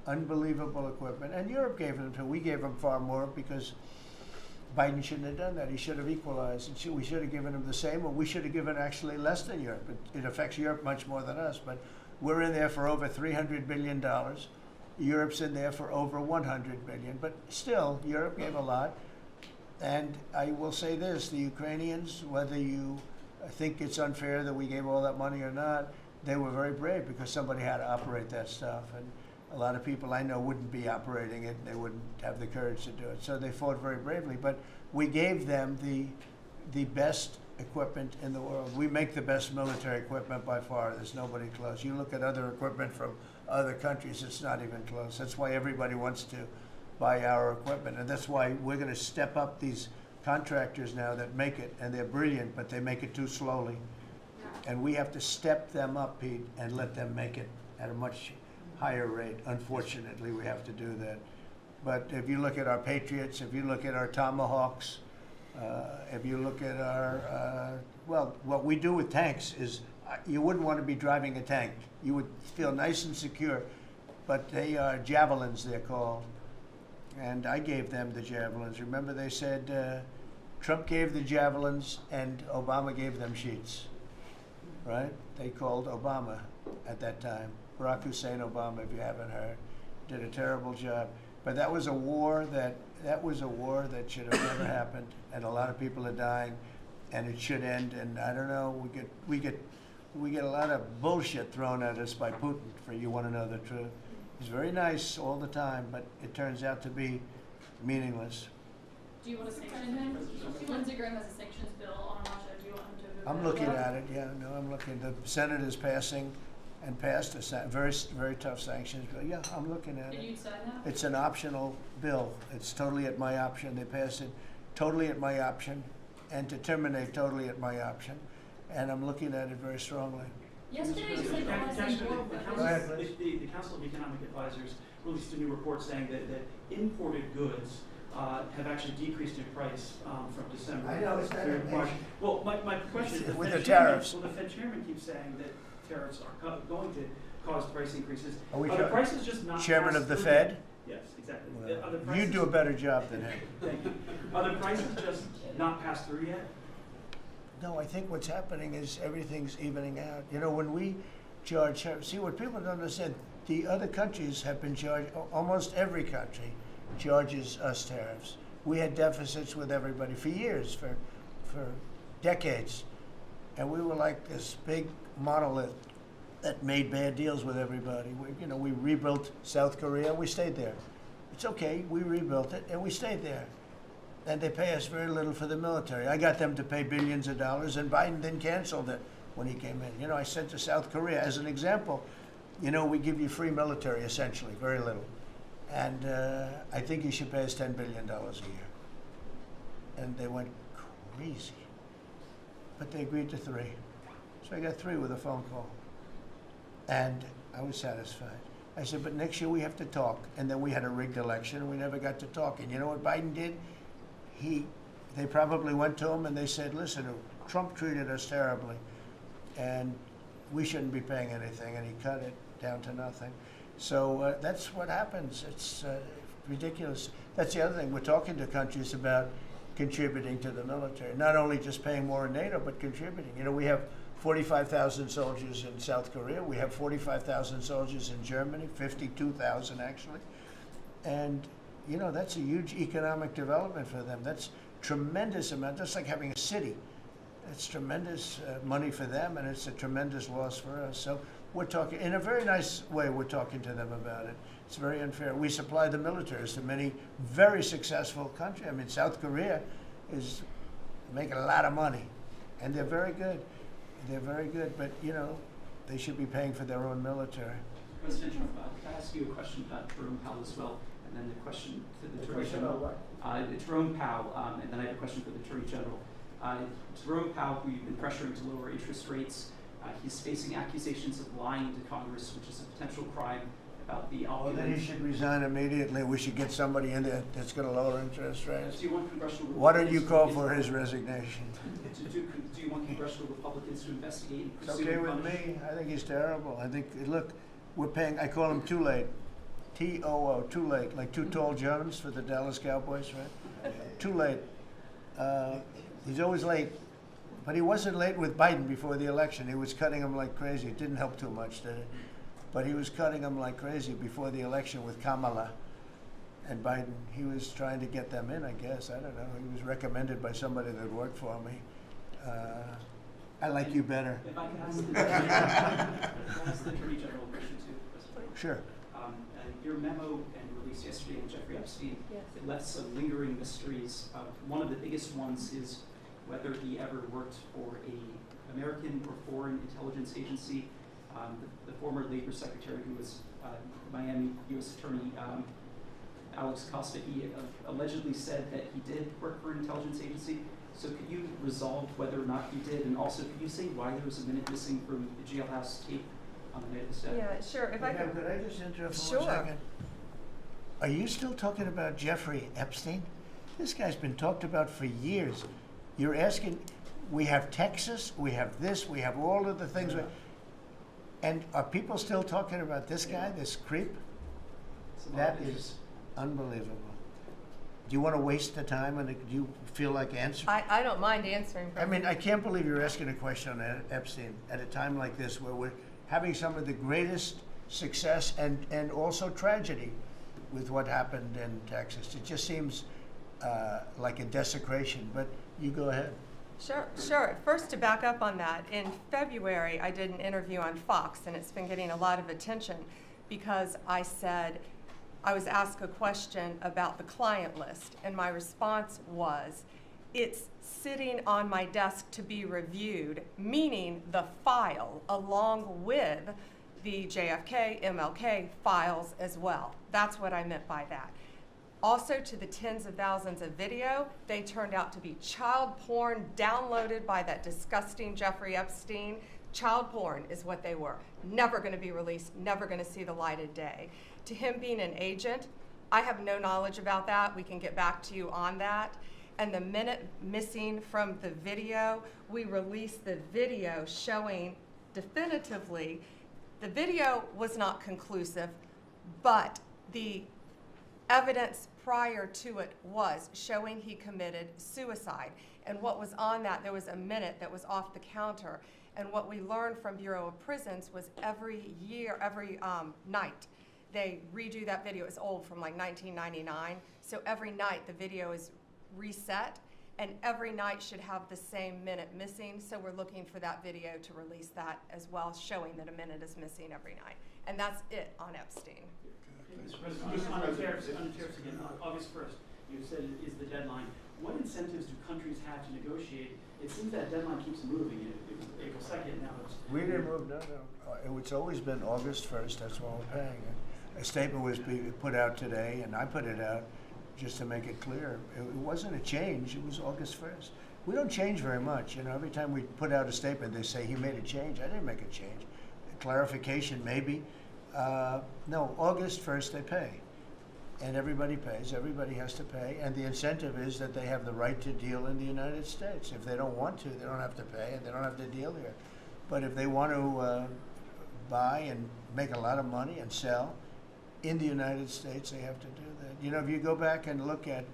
unbelievable equipment. And Europe gave them too. We gave them far more because Biden shouldn't have done that. He should have equalized. And we should have given him the same, or we should have given actually less than Europe. It affects Europe much more than us, but we're in there for over $300 billion. Europe's in there for over $100 billion, but still, Europe gave a lot. And I will say this, the Ukrainians, whether you think it's unfair that we gave all that money or not, they were very brave because somebody had to operate that stuff. And a lot of people I know wouldn't be operating it. They wouldn't have the courage to do it. So they fought very bravely. But we gave them the best equipment in the world. We make the best military equipment by far. There's nobody close. You look at other equipment from other countries, it's not even close. That's why everybody wants to buy our equipment. And that's why we're going to step up these contractors now that make it, and they're brilliant, but they make it too slowly. And we have to step them up, Pete, and let them make it at a much higher rate. Unfortunately, we have to do that. But if you look at our Patriots, if you look at our Tomahawks, if you look at our, well, what we do with tanks is, you wouldn't want to be driving a tank. You would feel nice and secure, but they are javelins, they're called. And I gave them the javelins. Remember they said Trump gave the javelins and Obama gave them sheets, right? They called Obama at that time. Barack Hussein Obama, if you haven't heard, did a terrible job. But that was a war that that was a war that should have never happened, and a lot of people are dying, and it should end. And I don't know, we get a lot of bullshit thrown at us by Putin. For you want to know the truth, he's very nice all the time, but it turns out to be meaningless. Do you want to sanction? Lindsey Graham has a sanctions bill on Russia. Do you want him to? I'm looking at it. Yeah, no, I'm looking. The Senate is passing and passed a very tough sanctions bill. Yeah, I'm looking at And it. you'd sign that? It's an optional bill. It's totally at my option. They passed it totally at my option, and to terminate totally at my option. And I'm looking at it very strongly. Yesterday you said you want to see more Go ahead, weapons. please. The Council of Economic Advisors released a new report saying that imported goods have actually decreased in price from December. I know, it's not through a March. nation. Well, my question is, With the tariffs. Well, the Fed chairman keeps saying that tariffs are going to cause price increases. Are we the sure? prices just not Chairman passed of the through Fed? yet? Yes, exactly. Well, Are the you prices- do a better job than him. Thank you. Are the prices just not passed through yet? No, I think what's happening is everything's evening out. You know, when we charge, see, what people don't understand, the other countries have been charged, almost every country charges us tariffs. We had deficits with everybody for years, for decades. And we were like this big monolith that made bad deals with everybody. We rebuilt South Korea, and we stayed there. It's okay, we rebuilt it, and we stayed there. And they pay us very little for the military. I got them to pay billions of dollars, and Biden then canceled it when he came in. I sent to South Korea as an example. We give you free military, essentially, very little. And I think you should pay us $10 billion a year. And they went crazy. But they agreed to 3. So I got 3 with a phone call. And I was satisfied. I said, but next year we have to talk. And then we had a rigged election, and we never got to talk. And you know what Biden did? They probably went to him and they said, listen, Trump treated us terribly, and we shouldn't be paying anything, and he cut it down to nothing. So that's what happens. It's ridiculous. That's the other thing. We're talking to countries about contributing to the military, not only just paying more in NATO, but contributing. We have 45,000 soldiers in South Korea. We have 45,000 soldiers in Germany, 52,000 actually. And that's a huge economic development for them. That's tremendous amount, just like having a city. It's tremendous money for them, and it's a tremendous loss for us. So we're talking, in a very nice way, we're talking to them about it. It's very unfair. We supply the militaries to many very successful countries. I mean, South Korea is making a lot of money, and they're very good. They're very good, but, they should be paying for their own military. President Trump, can I ask you a question about Jerome Powell as well? And then the question to the Attorney General. Jerome Powell, and then I have a question for the Attorney General. Jerome Powell, who you've been pressuring to lower interest rates, he's facing accusations of lying to Congress, which is a potential crime about the Well, opulence. then he should resign immediately. We should get somebody in there that's going to lower interest rates. Do you want congressional Why don't you Republicans call to for his investigate- resignation? Do you want congressional Republicans to investigate and It's pursue okay and with punish? me. I think he's terrible. I think, look, we're paying, I call him Too Late. T-O-O, Too Late, like Too Tall Jones for the Dallas Cowboys, right? Too late. He's always late. But he wasn't late with Biden before the election. He was cutting him like crazy. It didn't help too much, did it? But he was cutting him like crazy before the election with Kamala and Biden. He was trying to get them in, I guess. I don't know. He was recommended by somebody that worked for me. I like you better. If I can ask the Attorney General a question too, President. Sure. Your memo and release yesterday on Jeffrey Epstein, Yes. it left some lingering mysteries. One of the biggest ones is whether he ever worked for a American or foreign intelligence agency. The former Labor Secretary, who was Miami U.S. Attorney Alex Acosta, he allegedly said that he did work for an intelligence agency. So could you resolve whether or not he did? And also, could you say why there was a minute missing from the jailhouse tape on the night of the staff? Yeah, sure. If I could. Could I just interrupt for Sure. 1 second? Are you still talking about Jeffrey Epstein? This guy's been talked about for years. You're asking, we have Texas, we have this, we have all of the things. And are people still talking about this guy, this creep? It's a lot That of interest. is unbelievable. Do you want to waste the time, and do you feel like answering? I don't mind answering. I mean, I can't believe you're asking a question on Epstein at a time like this, where we're having some of the greatest success and also tragedy with what happened in Texas. It just seems like a desecration, but you go ahead. Sure. First, to back up on that, in February, I did an interview on Fox, and it's been getting a lot of attention because I said, I was asked a question about the client list, and my response was, it's sitting on my desk to be reviewed, meaning the file along with the JFK, MLK files as well. That's what I meant by that. Also, to the tens of thousands of video, they turned out to be child porn downloaded by that disgusting Jeffrey Epstein. Child porn is what they were. Never going to be released, never going to see the light of day. To him being an agent, I have no knowledge about that. We can get back to you on that. And the minute missing from the video, we released the video showing definitively the video was not conclusive, but the evidence prior to it was showing he committed suicide. And what was on that, there was a minute that was off the counter. And what we learned from Bureau of Prisons was every night, they redo that video. It's old, from like 1999. So every night the video is reset, and every night should have the same minute missing. So we're looking for that video to release that as well, showing that a minute is missing every night. And that's it on Epstein. Mr. President, just on the tariffs again, August 1st, you said is the deadline. What incentives do countries have to negotiate? It seems that deadline keeps moving. It was April 2nd, now it's... We didn't move, no. It's always been August 1st, that's when we're paying it. A statement was put out today, and I put it out just to make it clear. It wasn't a change, it was August 1st. We don't change very much. Every time we put out a statement, they say he made a change. I didn't make a change. Clarification, maybe. No, August 1st they pay. And everybody pays, everybody has to pay, and the incentive is that they have the right to deal in the United States. If they don't want to, they don't have to pay, and they don't have to deal here. But if they want to buy and make a lot of money and sell in the United States, they have to do that. If you go back and look at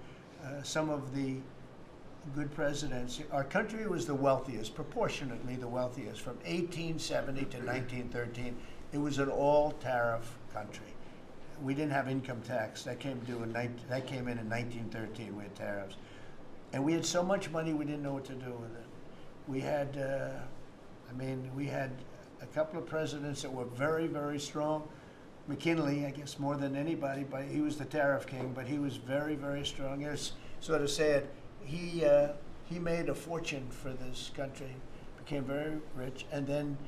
some of the good presidents, our country was the wealthiest, proportionately the wealthiest, from 1870 to 1913. It was an all-tariff country. We didn't have income tax. That came in in 1913. We had tariffs, and we had so much money we didn't know what to do with it. We had, we had a couple of presidents that were very, very strong. McKinley, I guess, more than anybody, but he was the tariff king. But he was very, very strong. It's sort of sad. He made a fortune for this country, became very rich, and then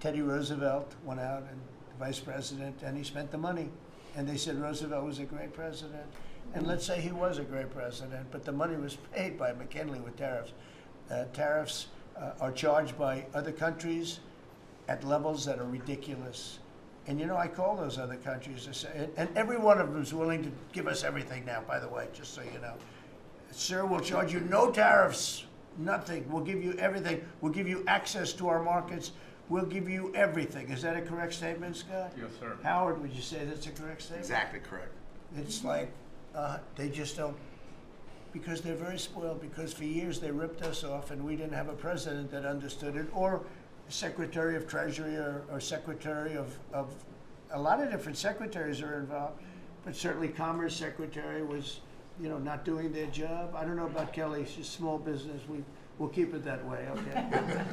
Teddy Roosevelt went out and vice president, and he spent the money. And they said Roosevelt was a great president. And let's say he was a great president, but the money was paid by McKinley with tariffs. Tariffs are charged by other countries at levels that are ridiculous. And I call those other countries, and every one of them is willing to give us everything now, by the way, just so you know. Sir, we'll charge you no tariffs, nothing. We'll give you everything. We'll give you access to our markets. We'll give you everything. Is that a correct statement, Scott? Yes, sir. Howard, would you say that's a correct statement? Exactly correct. It's like they just don't, because they're very spoiled, because for years they ripped us off and we didn't have a president that understood it, or Secretary of Treasury or Secretary of a lot of different secretaries are involved, but certainly Commerce Secretary was, not doing their job. I don't know about Kelly, she's small business. We'll keep it that way, okay?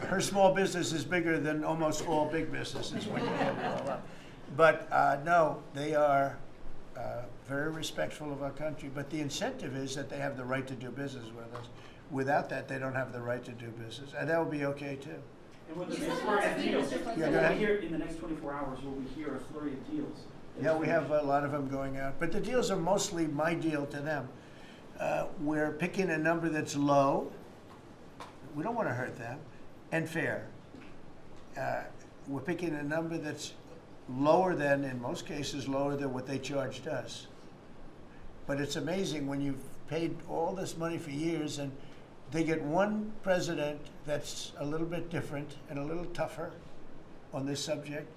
Her small business is bigger than almost all big businesses when you add it all up. But no, they are very respectful of our country. But the incentive is that they have the right to do business with us. Without that, they don't have the right to do business. And that would be okay, too. And with the next flurry of deals, Yeah, go ahead. in the next 24 hours, will we hear a flurry of deals? Yeah, we have a lot of them going out. But the deals are mostly my deal to them. We're picking a number that's low. We don't want to hurt them, and fair. We're picking a number that's lower than, in most cases, lower than what they charged us. But it's amazing when you've paid all this money for years and they get one president that's a little bit different and a little tougher on this subject,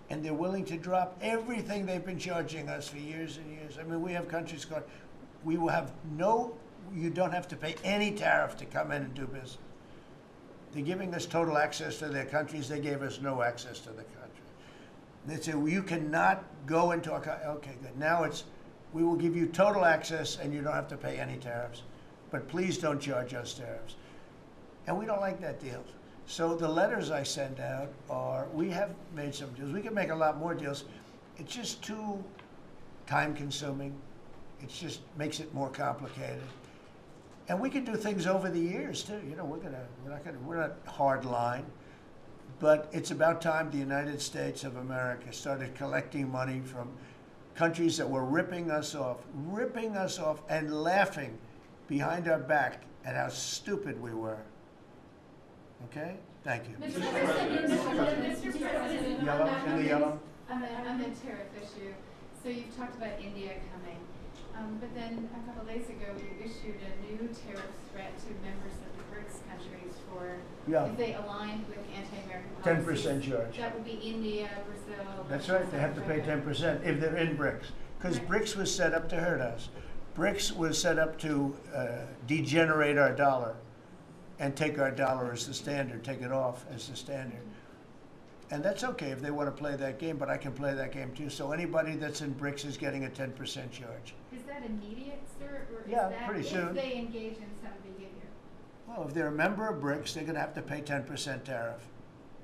and they're willing to drop everything they've been charging us for years and years. We have countries going, we will have you don't have to pay any tariff to come in and do business. They're giving us total access to their countries. They gave us no access to the country. They say, well, you cannot go into our country. Okay, good. Now it's, we will give you total access and you don't have to pay any tariffs. But please don't charge us tariffs. And we don't like that deal. So the letters I send out are, we have made some deals. We can make a lot more deals. It's just too time consuming. It just makes it more complicated. And we can do things over the years too. You know, we're not hard line. But it's about time the United States of America started collecting money from countries that were ripping us off and laughing behind our back at how stupid we were. Okay? Thank you. Mr. President, Yellow, in the yellow. On the tariff issue, so you've talked about India coming, but then a couple days ago you issued a new tariff threat to members of the BRICS countries for if they aligned with anti-American policies. 10% charge. That would be India, Brazil. That's Russia, right. They have to South pay Africa. 10% if they're in BRICS. Because Right. BRICS was set up to hurt us. BRICS was set up to degenerate our dollar and take our dollar as the standard, take it off as the standard. And that's okay if they want to play that game, but I can play that game too. So anybody that's in BRICS is getting a 10% charge. Is that immediate, sir, or is Yeah, that pretty soon. if they engage in some behavior? Well, if they're a member of BRICS, they're going to have to pay 10% tariff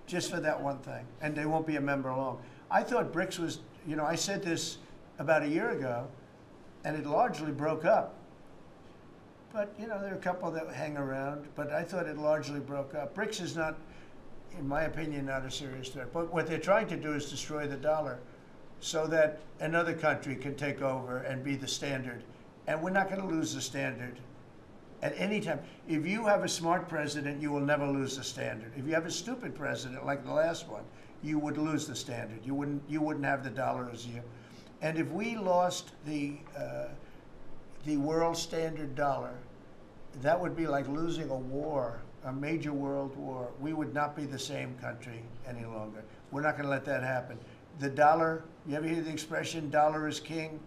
just for that one thing. And they won't be a member long. I thought BRICS was, you know, I said this about a year ago, and it largely broke up. But, you know, there are a couple that hang around, but I thought it largely broke up. BRICS is not, in my opinion, not a serious threat. But what they're trying to do is destroy the dollar so that another country can take over and be the standard. And we're not going to lose the standard at any time. If you have a smart president, you will never lose the standard. If you have a stupid president, like the last one, you would lose the standard. You wouldn't have the dollar as you. And if we lost the world standard dollar, that would be like losing a war, a major world war. We would not be the same country any longer. We're not going to let that happen. The dollar, you ever hear the expression, dollar is king?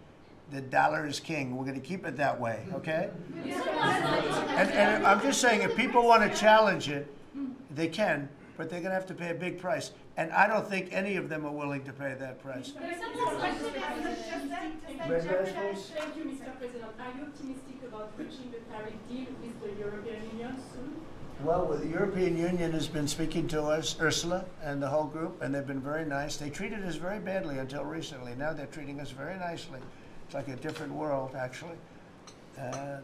The dollar is king. We're going to keep it that way, okay? And I'm just saying, if people want to challenge it, they can, but they're going to have to pay a big price. And I don't think any of them are willing to pay that price. Thank you, Mr. President. Are you optimistic about reaching the tariff deal with the European Union soon? Well, the European Union has been speaking to us, Ursula and the whole group, and they've been very nice. They treated us very badly until recently. Now they're treating us very nicely. It's like a different world, actually.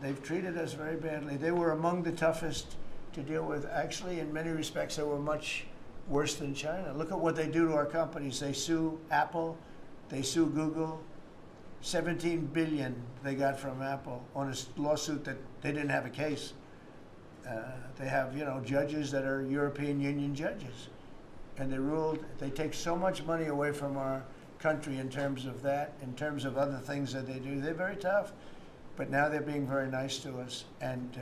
They've treated us very badly. They were among the toughest to deal with. Actually, in many respects, they were much worse than China. Look at what they do to our companies. They sue Apple. They sue Google. 17 billion they got from Apple on a lawsuit that they didn't have a case. They have, you know, judges that are European Union judges. And they ruled, they take so much money away from our country in terms of that, in terms of other things that they do. They're very tough. But now they're being very nice to us, and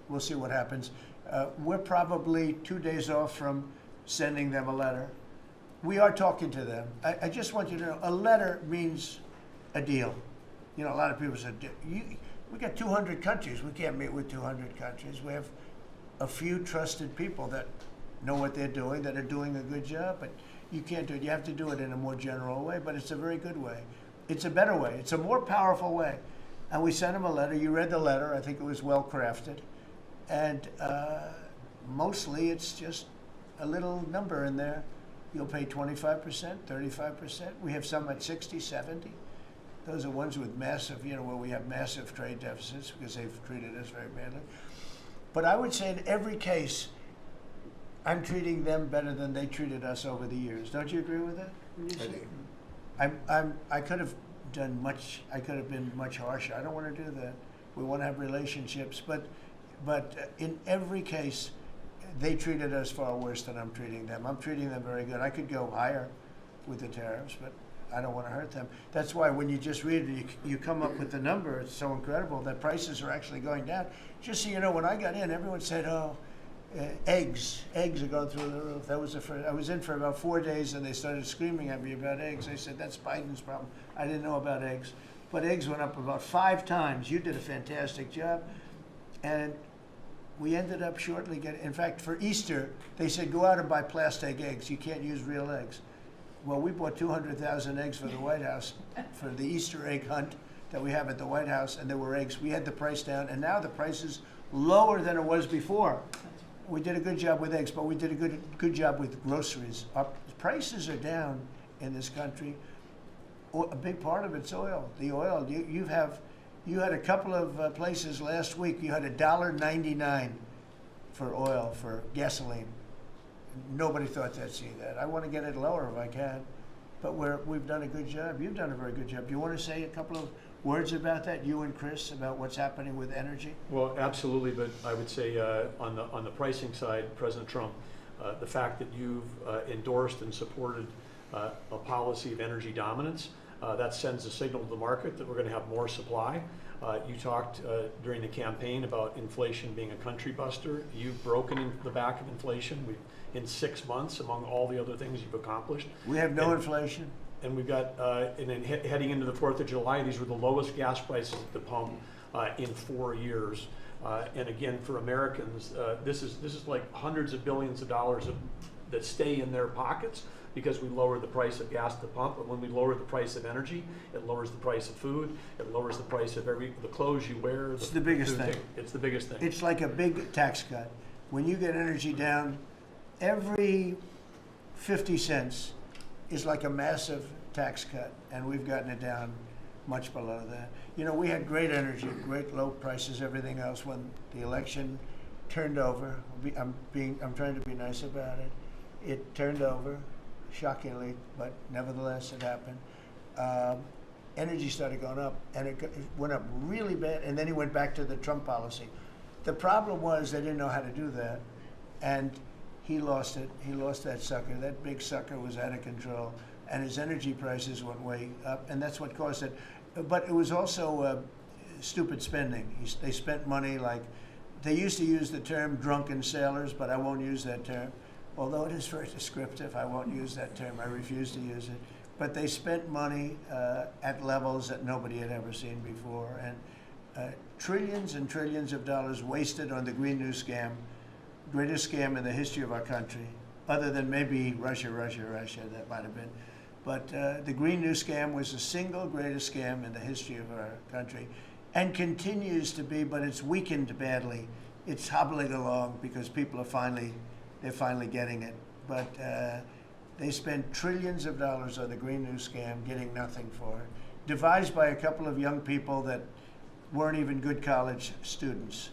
we'll see what happens. We're probably 2 days off from sending them a letter. We are talking to them. I just want you to know, a letter means a deal. You know, a lot of people said, we got 200 countries. We can't meet with 200 countries. We have a few trusted people that know what they're doing, that are doing a good job, but you can't do it. You have to do it in a more general way, but it's a very good way. It's a better way. It's a more powerful way. And we sent them a letter. You read the letter. I think it was well crafted. And mostly it's just a little number in there. You'll pay 25%, 35%. We have some at 60, 70. Those are ones with massive, you know, where we have massive trade deficits because they've treated us very badly. But I would say in every case, I'm treating them better than they treated us over the years. Don't you agree with that? I could have done much. I could have been much harsher. I don't want to do that. We want to have relationships, but in every case, they treated us far worse than I'm treating them. I'm treating them very good. I could go higher with the tariffs, but I don't want to hurt them. That's why when you just read it, you come up with the number. It's so incredible that prices are actually going down. Just so you know, when I got in, everyone said, "Oh, eggs are going through the roof." That was the first. I was in for about 4 days, and they started screaming at me about eggs. They said, "That's Biden's problem." I didn't know about eggs, but eggs went up about 5 times. You did a fantastic job, and we ended up shortly getting. In fact, for Easter, they said, "Go out and buy plastic eggs. You can't use real eggs." Well, we bought 200,000 eggs for the White House, for the Easter egg hunt that we have at the White House, and there were eggs. We had the price down, and now the price is lower than it was before. We did a good job with eggs, but we did a good job with groceries. Our prices are down in this country. A big part of it's oil. The oil, you had a couple of places last week, you had $1.99 for oil, for gasoline. Nobody thought they'd see that. I want to get it lower if I can, but we've done a good job. You've done a very good job. Do you want to say a couple of words about that, you and Chris, about what's happening with energy? Well, absolutely, but I would say on the pricing side, President Trump, the fact that you've endorsed and supported a policy of energy dominance, that sends a signal to the market that we're going to have more supply. You talked during the campaign about inflation being a country buster. You've broken in the back of inflation. In 6 months, among all the other things you've accomplished. We have no inflation. And we've got, and then heading into the 4th of July, these were the lowest gas prices at the pump in 4 years. And again, for Americans, this is like hundreds of billions of dollars that stay in their pockets because we lower the price of gas at the pump. And when we lower the price of energy, it lowers the price of food. It lowers the price of the clothes you wear. It's the biggest thing. It's the biggest thing. It's like a big tax cut. When you get energy down, every 50 cents is like a massive tax cut, and we've gotten it down much below that. You know, we had great energy, great low prices, everything else. When the election turned over, I'm trying to be nice about it. It turned over, shockingly, but nevertheless it happened. Energy started going up, and it went up really bad, and then he went back to the Trump policy. The problem was they didn't know how to do that, and he lost it. He lost that sucker. That big sucker was out of control, and his energy prices went way up, and that's what caused it. But it was also stupid spending. They spent money like, they used to use the term drunken sailors, but I won't use that term. Although it is very descriptive, I won't use that term. I refuse to use it. But they spent money at levels that nobody had ever seen before, and trillions and trillions of dollars wasted on the Green New scam. Greatest scam in the history of our country, other than maybe Russia, that might have been. But the Green New scam was the single greatest scam in the history of our country, and continues to be, but it's weakened badly. It's hobbling along because people are they're finally getting it. But they spent trillions of dollars on the Green New scam, getting nothing for it. Devised by a couple of young people that weren't even good college students,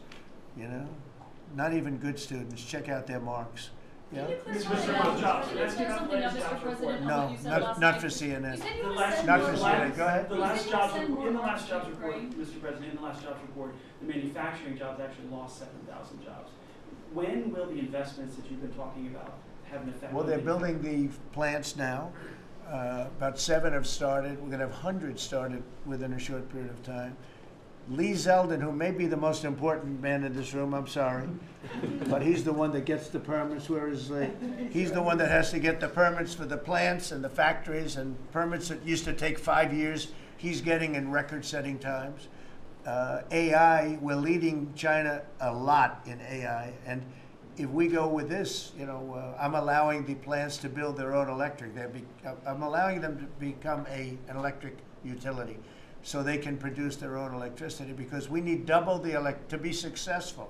you know? Not even good students. Check out their marks. Yeah? Can you clarify something else, Mr. President, on No, what you said last not night? for CNN. You said you The would last- send Not more for jobs. CNN. Go ahead. The You last said you would jobs, send more in the last jobs jobs to report, Ukraine. Mr. President, in the last jobs report, the manufacturing jobs actually lost 7,000 jobs. When will the investments that you've been talking about have an effect? Well, on they're the- building the plants now. About 7 have started. We're going to have hundreds started within a short period of time. Lee Zeldin, who may be the most important man in this room, I'm sorry, but he's the one that gets the permits. Where is Lee? He's the one that has to get the permits for the plants and the factories, and permits that used to take 5 years, he's getting in record-setting times. AI, we're leading China a lot in AI, and if we go with this, you know, I'm allowing the plants to build their own electric. I'm allowing them to become an electric utility, so they can produce their own electricity, because we need double to be successful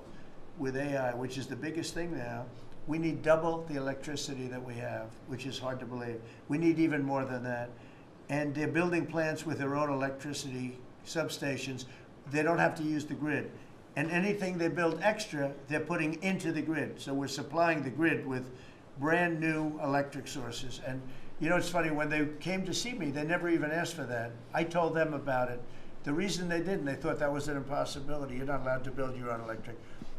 with AI, which is the biggest thing now. We need double the electricity that we have, which is hard to believe. We need even more than that. And they're building plants with their own electricity substations. They don't have to use the grid. And anything they build extra, they're putting into the grid. So we're supplying the grid with brand new electric sources. And you know, it's funny, when they came to see me, they never even asked for that. I told them about it. The reason they didn't, they thought that was an impossibility. You're not allowed to build your own electric.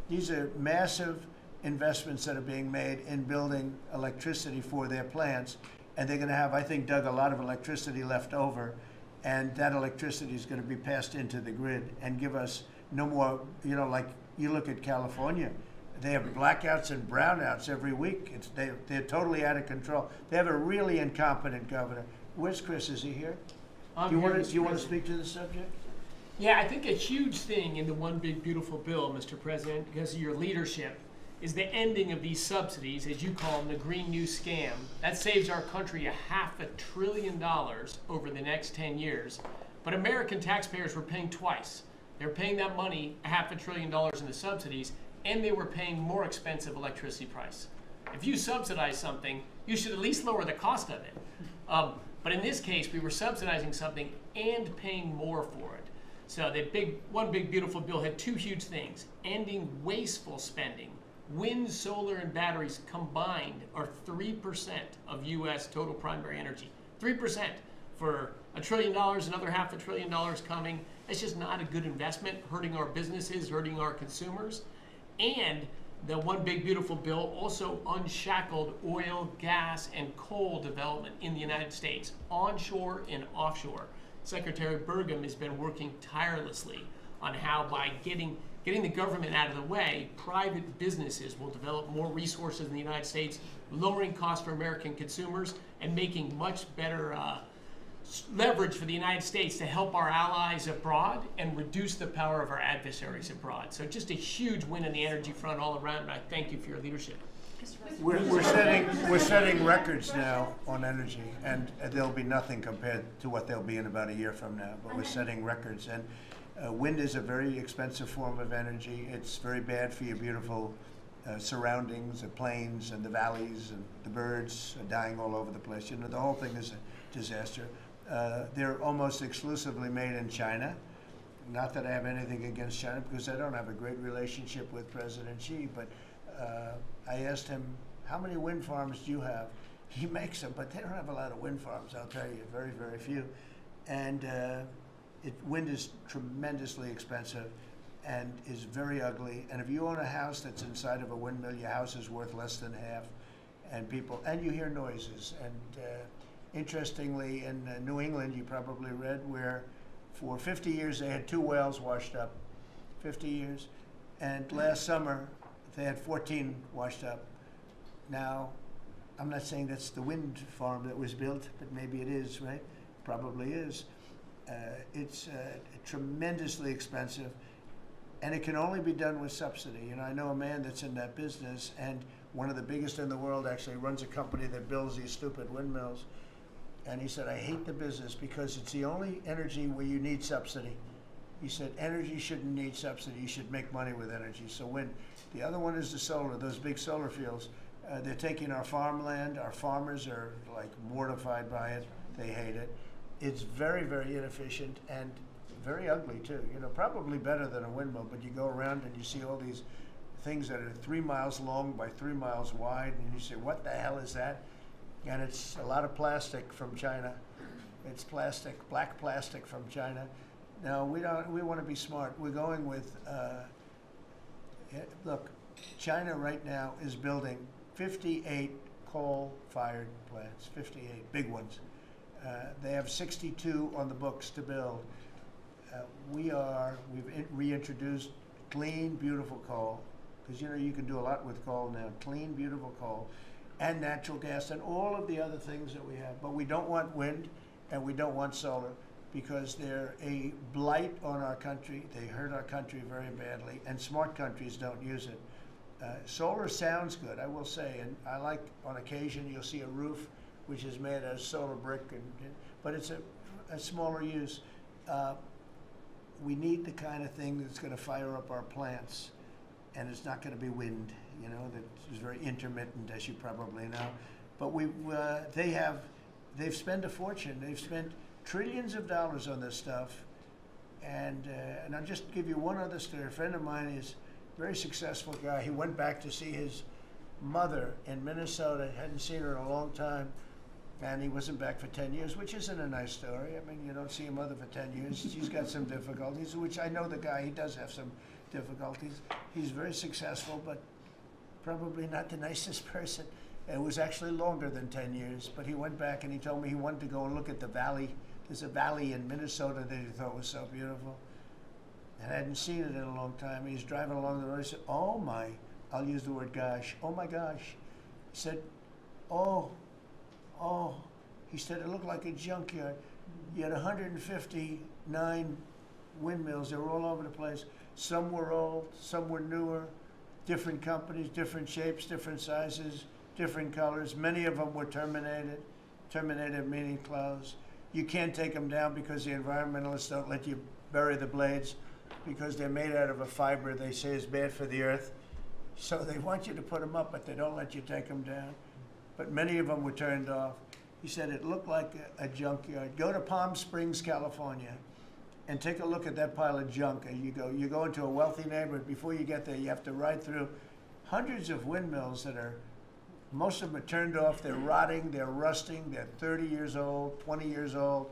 These are massive investments that are being made in building electricity for their plants. And they're going to have, I think, Doug, a lot of electricity left over. And that electricity is going to be passed into the grid and give us no more, you know, like you look at California. They have blackouts and brownouts every week. They're totally out of control. They have a really incompetent governor. Where's Chris? Is he here? Do you want to speak to the subject? Yeah, I think a huge thing in the One Big Beautiful Bill, Mr. President, because of your leadership, is the ending of these subsidies, as you call them, the Green New Scam. That saves our country $500 billion over the next 10 years. But American taxpayers were paying twice. They're paying that money, $500 billion in the subsidies, and they were paying more expensive electricity price. If you subsidize something, you should at least lower the cost of it. But in this case, we were subsidizing something and paying more for it. So the one big beautiful bill had two huge things: ending wasteful spending. Wind, solar, and batteries combined are 3% of U.S. total primary energy. 3% for $1 trillion, another $500 billion coming. It's just not a good investment, hurting our businesses, hurting our consumers. And the one big beautiful bill also unshackled oil, gas, and coal development in the United States, onshore and offshore. Secretary Burgum has been working tirelessly on how, by getting the government out of the way, private businesses will develop more resources in the United States, lowering costs for American consumers and making much better leverage for the United States to help our allies abroad and reduce the power of our adversaries abroad. So just a huge win on the energy front all around, and I thank you for your leadership. We're setting records now on energy, and there'll be nothing compared to what they'll be in about a year from now, but we're setting records. And wind is a very expensive form of energy. It's very bad for your beautiful surroundings, the plains and the valleys, and the birds are dying all over the place. You know, the whole thing is a disaster. They're almost exclusively made in China. Not that I have anything against China, because I don't have a great relationship with President Xi, but I asked him, how many wind farms do you have? He makes them, but they don't have a lot of wind farms, I'll tell you, very, very few. And wind is tremendously expensive and is very ugly. And if you own a house that's inside of a windmill, your house is worth less than half. And you hear noises. And interestingly, in New England, you probably read, where for 50 years they had 2 wells washed up, 50 years. And last summer, they had 14 washed up. Now, I'm not saying that's the wind farm that was built, but maybe it is, right? Probably is. It's tremendously expensive, and it can only be done with subsidy. You know, I know a man that's in that business, and one of the biggest in the world actually runs a company that builds these stupid windmills. And he said, I hate the business because it's the only energy where you need subsidy. He said, energy shouldn't need subsidy. You should make money with energy. So wind. The other one is the solar, those big solar fields. They're taking our farmland. Our farmers are like mortified by it. They hate it. It's very, very inefficient and very ugly too. You know, probably better than a windmill, but you go around and you see all these things that are 3 miles long by 3 miles wide, and you say, what the hell is that? And it's a lot of plastic from China. It's plastic, black plastic from China. No, we want to be smart. We're going with, look, China right now is building 58 coal-fired plants, 58 big ones. They have 62 on the books to build. We've reintroduced clean, beautiful coal, because you know you can do a lot with coal now. Clean, beautiful coal, and natural gas, and all of the other things that we have. But we don't want wind, and we don't want solar, because they're a blight on our country. They hurt our country very badly, and smart countries don't use it. Solar sounds good, I will say, and I like, on occasion, you'll see a roof which is made of solar brick, but it's a smaller use. We need the kind of thing that's going to fire up our plants, and it's not going to be wind, you know, that is very intermittent, as you probably know. But they've spent a fortune. They've spent trillions of dollars on this stuff, and I'll just give you one other story. A friend of mine is a very successful guy. He went back to see his mother in Minnesota, hadn't seen her in a long time, and he wasn't back for 10 years, which isn't a nice story. I mean, you don't see your mother for 10 years. She's got some difficulties, which I know the guy, he does have some difficulties. He's very successful, but probably not the nicest person. It was actually longer than 10 years, but he went back and he told me he wanted to go and look at the valley. There's a valley in Minnesota that he thought was so beautiful. And I hadn't seen it in a long time. He's driving along the road. He said, oh my, I'll use the word gosh, oh my gosh. He said, oh. He said, it looked like a junkyard. You had 159 windmills. They were all over the place. Some were old, some were newer. different companies, different shapes, different sizes, different colors. Many of them were terminated. Terminated meaning closed. You can't take them down because the environmentalists don't let you bury the blades because they're made out of a fiber they say is bad for the earth. So they want you to put them up, but they don't let you take them down. But many of them were turned off. He said it looked like a junkyard. Go to Palm Springs, California, and take a look at that pile of junk. And you go into a wealthy neighborhood. Before you get there, you have to ride through hundreds of windmills that are, most of them are turned off. They're rotting, they're rusting, they're 30 years old, 20 years old,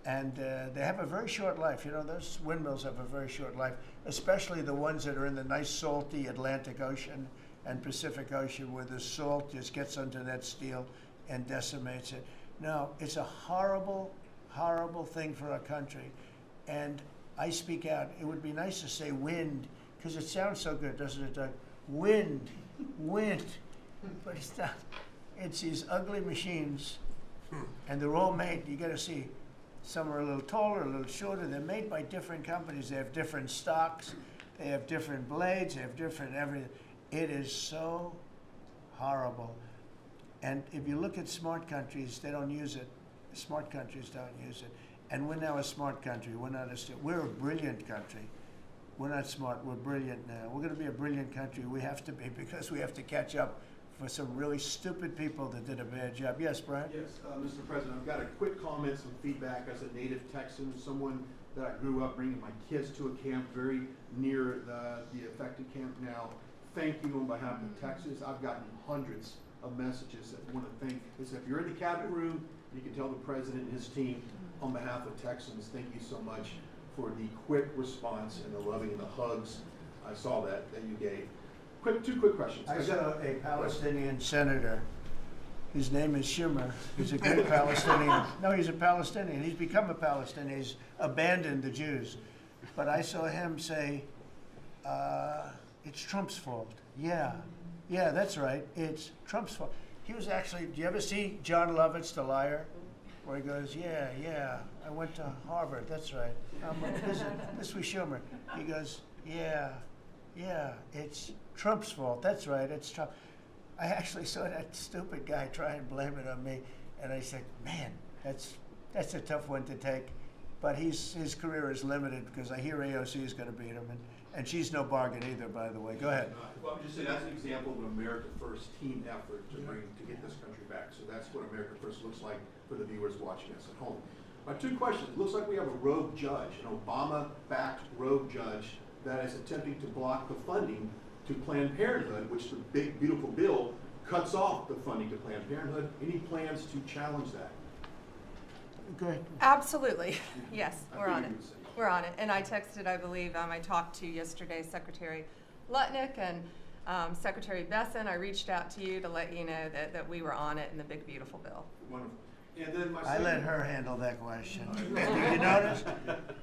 and they have a very short life. You know, those windmills have a very short life, especially the ones that are in the nice salty Atlantic Ocean and Pacific Ocean where the salt just gets under that steel and decimates it. No, it's a horrible, horrible thing for our country. And I speak out. It would be nice to say wind, because it sounds so good, doesn't it, Doug? Wind, wind. But it's not. It's these ugly machines, and they're all made, you gotta see, some are a little taller, a little shorter. They're made by different companies. They have different stocks. They have different blades. They have different everything. It is so horrible. And if you look at smart countries, they don't use it. Smart countries don't use it. And we're now a smart country. We're not we're a brilliant country. We're not smart, we're brilliant now. We're gonna be a brilliant country. We have to be, because we have to catch up for some really stupid people that did a bad job. Yes, Brian? Yes, Mr. President, I've got a quick comment, some feedback as a native Texan, someone that I grew up bringing my kids to a camp very near the affected camp now. Thank you on behalf of Texas. I've gotten hundreds of messages that want to thank. If you're in the cabinet room, you can tell the president and his team on behalf of Texans, thank you so much for the quick response and the loving and the hugs. I saw that you gave. Two quick questions. I saw a Palestinian senator. His name is Schumer. He's a great Palestinian. No, he's a Palestinian. He's become a Palestinian. He's abandoned the Jews. But I saw him say, it's Trump's fault. Yeah, that's right. It's Trump's fault. He was actually, do you ever see John Lovett's The Liar? Where he goes, yeah, I went to Harvard. That's right. This was Schumer. He goes, yeah, it's Trump's fault. That's right, it's Trump. I actually saw that stupid guy try and blame it on me, and I said, man, that's a tough one to take. But his career is limited because I hear AOC is going to beat him, and she's no bargain either, by the way. Go ahead. Well, I'm just saying that's an example of an America First team effort to get this country back. So that's what America First looks like for the viewers watching us at home. My two questions. It looks like we have a rogue judge, an Obama-backed rogue judge that is attempting to block the funding to Planned Parenthood, which the big, beautiful bill cuts off the funding to Planned Parenthood. Any plans to challenge that? Good. Absolutely. Yes, we're on it. We're on it. And I texted, I believe, I talked to yesterday Secretary Lutnick and Secretary Besson. I reached out to you to let you know that we were on it in the big, beautiful bill. Wonderful. And then my I let her handle that question. Did you notice?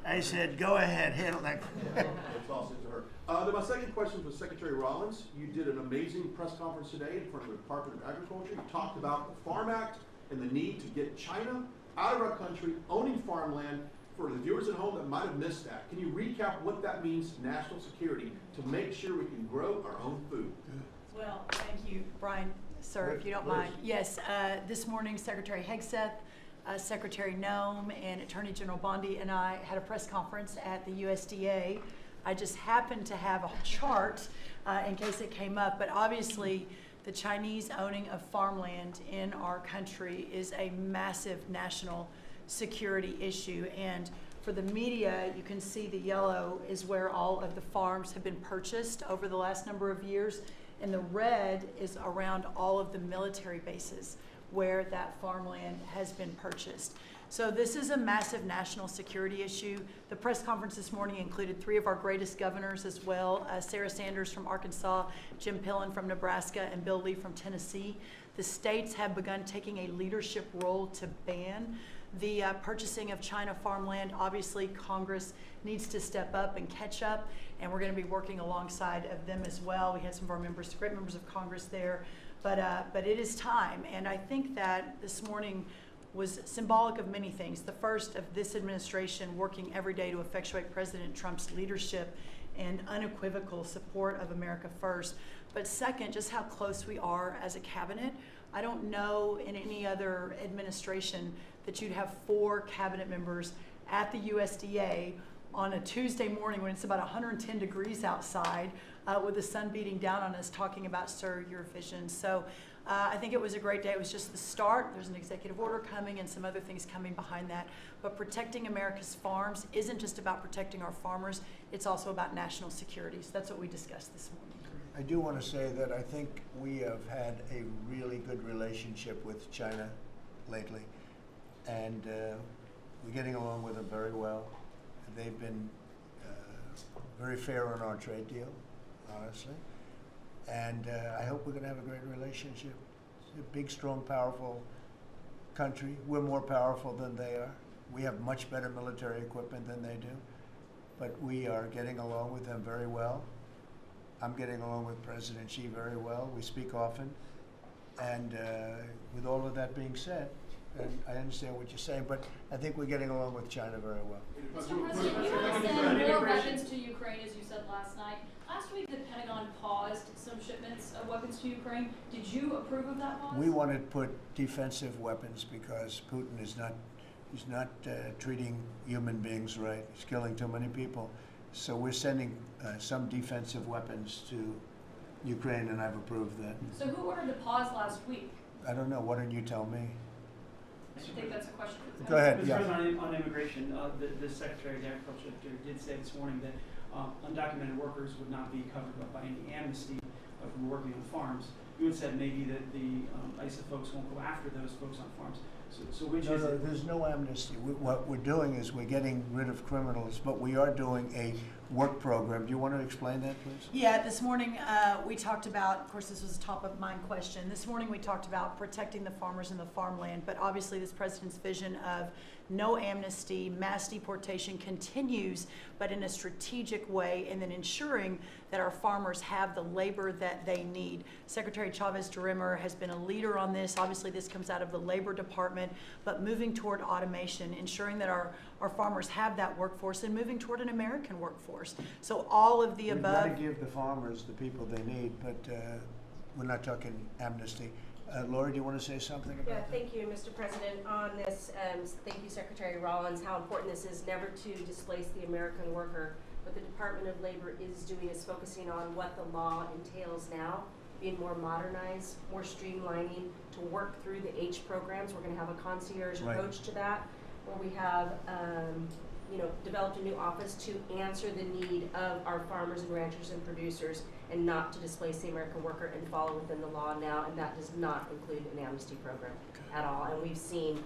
I said, go ahead, handle that. It's all sent to her. Then my second question was Secretary Rollins. You did an amazing press conference today in front of the Department of Agriculture. You talked about the Farm Act and the need to get China out of our country, owning farmland. For the viewers at home that might have missed that, can you recap what that means to national security to make sure we can grow our own food? Well, thank you, Brian. Sir, if you don't mind. Yes, this morning Secretary Hegseth, Secretary Noem, and Attorney General Bondi and I had a press conference at the USDA. I just happened to have a chart in case it came up, but obviously the Chinese owning of farmland in our country is a massive national security issue. And for the media, you can see the yellow is where all of the farms have been purchased over the last number of years. And the red is around all of the military bases where that farmland has been purchased. So this is a massive national security issue. The press conference this morning included 3 of our greatest governors as well, Sarah Sanders from Arkansas, Jim Pillen from Nebraska, and Bill Lee from Tennessee. The states have begun taking a leadership role to ban the purchasing of China farmland. Obviously, Congress needs to step up and catch up, and we're going to be working alongside of them as well. We had some of our members, great members of Congress there, but it is time. And I think that this morning was symbolic of many things. The first of this administration working every day to effectuate President Trump's leadership and unequivocal support of America First. But second, just how close we are as a cabinet. I don't know in any other administration that you'd have 4 cabinet members at the USDA on a Tuesday morning when it's about 110 degrees outside with the sun beating down on us talking about, sir, your vision. So I think it was a great day. It was just the start. There's an executive order coming and some other things coming behind that. But protecting America's farms isn't just about protecting our farmers. It's also about national security. So that's what we discussed this morning. I do want to say that I think we have had a really good relationship with China lately, and we're getting along with them very well. They've been very fair on our trade deal, honestly, and I hope we're going to have a great relationship. It's a big, strong, powerful country. We're more powerful than they are. We have much better military equipment than they do, but we are getting along with them very well. I'm getting along with President Xi very well. We speak often. And with all of that being said, and I understand what you're saying, but I think we're getting along with China very well. Mr. President, you have sent more weapons to Ukraine, as you said last night. Last week, the Pentagon paused some shipments of weapons to Ukraine. Did you approve of that pause? We wanted to put defensive weapons because Putin is not, he's not treating human beings right. He's killing too many people. So we're sending some defensive weapons to Ukraine, and I've approved that. So who ordered the pause last week? I don't know. Why don't you tell me? I think that's a question for the Go ahead. Mr. Yeah. President, on immigration, the Secretary of Agriculture did say this morning that undocumented workers would not be covered by any amnesty from working on farms. You had said maybe that the ISA folks won't go after those folks on farms. So which is it? There's no amnesty. What we're doing is we're getting rid of criminals, but we are doing a work program. Do you want to explain that, please? Yeah, this morning we talked about, of course this was a top of mind question, this morning we talked about protecting the farmers and the farmland, but obviously this president's vision of no amnesty, mass deportation continues, but in a strategic way, and then ensuring that our farmers have the labor that they need. Secretary Chavez-DeRimmer has been a leader on this. Obviously this comes out of the Labor Department, but moving toward automation, ensuring that our farmers have that workforce, and moving toward an American workforce. So all of the above. We've got to give the farmers the people they need, but we're not talking amnesty. Laura, do you want to say something about that? Thank you, Mr. President. On this, thank you, Secretary Rollins, how important this is never to displace the American worker. What the Department of Labor is doing is focusing on what the law entails now, being more modernized, more streamlining, to work through the H programs. We're going to have a concierge approach to that, where we have developed a new office to answer the need of our farmers and ranchers and producers, and not to displace the American worker, and follow within the law now, and that does not include an amnesty program at all. And we've seen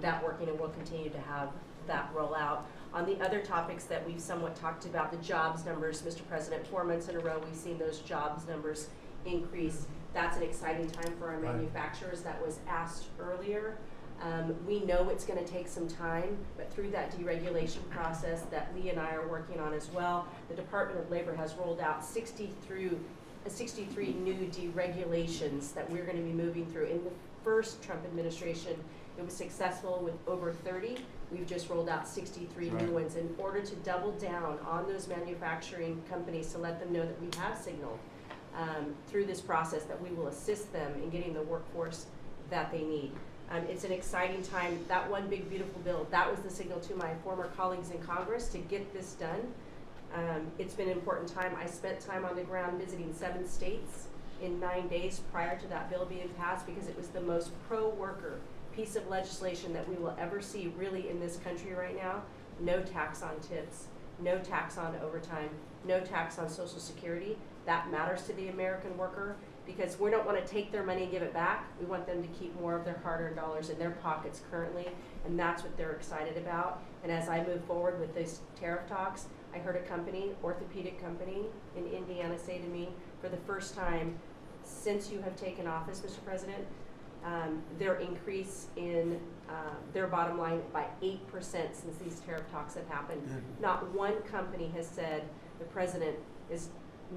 that working, and we'll continue to have that roll out. On the other topics that we've somewhat talked about, the jobs numbers, Mr. President, 4 months in a row we've seen those jobs numbers increase. That's an exciting time for our manufacturers. That was asked earlier. We know it's going to take some time, but through that deregulation process that Lee and I are working on as well, the Department of Labor has rolled out 63 new deregulations that we're going to be moving through. In the first Trump administration, it was successful with over 30. We've just rolled out 63 new ones in order to double down on those manufacturing companies, to let them know that we have signaled through this process that we will assist them in getting the workforce that they need. It's an exciting time. That one big beautiful bill, that was the signal to my former colleagues in Congress to get this done. It's been an important time. I spent time on the ground visiting 7 states in 9 days prior to that bill being passed, because it was the most pro-worker piece of legislation that we will ever see really in this country right now. No tax on tips, no tax on overtime, no tax on Social Security. That matters to the American worker, because we don't want to take their money and give it back. We want them to keep more of their hard-earned dollars in their pockets currently, and that's what they're excited about. And as I move forward with these tariff talks, I heard a company, orthopedic company in Indiana, say to me, for the first time since you have taken office, Mr. President, their increase in their bottom line by 8% since these tariff talks have happened. Not one company has said the president is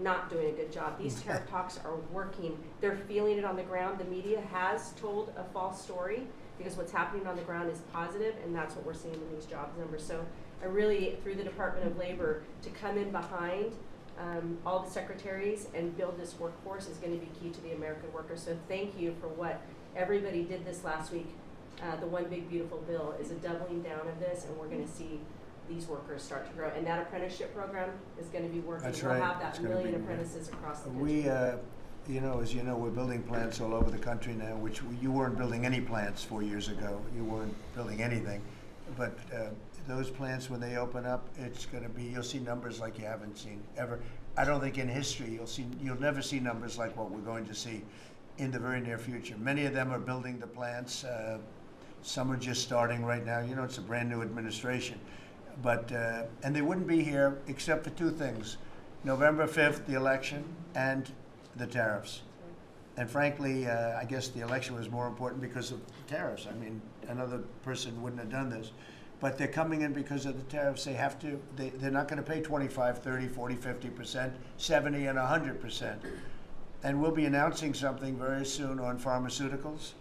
not doing a good job. These tariff talks are working. They're feeling it on the ground. The media has told a false story because what's happening on the ground is positive, and that's what we're seeing in these jobs numbers. So I really, through the Department of Labor, to come in behind all the secretaries and build this workforce is going to be key to the American worker. So thank you for what everybody did this last week. The One Big Beautiful Bill is a doubling down of this, and we're going to see these workers start to grow. And that apprenticeship program is going to be working. That's we'll right. have that It's gonna million be- apprentices across the country. We, as you know, we're building plants all over the country now, which you weren't building any plants 4 years ago. You weren't building anything. But those plants, when they open up, it's going to be, you'll see numbers like you haven't seen ever. I don't think in history you'll never see numbers like what we're going to see in the very near future. Many of them are building the plants. Some are just starting right now. You know, it's a brand new administration. But, and they wouldn't be here except for two things: November 5th, the election, and the tariffs. And frankly, I guess the election was more important because of the tariffs. I mean, another person wouldn't have done this. But they're coming in because of the tariffs. They have to, they're not going to pay 25, 30, 40, 50%, 70, and 100%. And we'll be announcing something very soon on pharmaceuticals.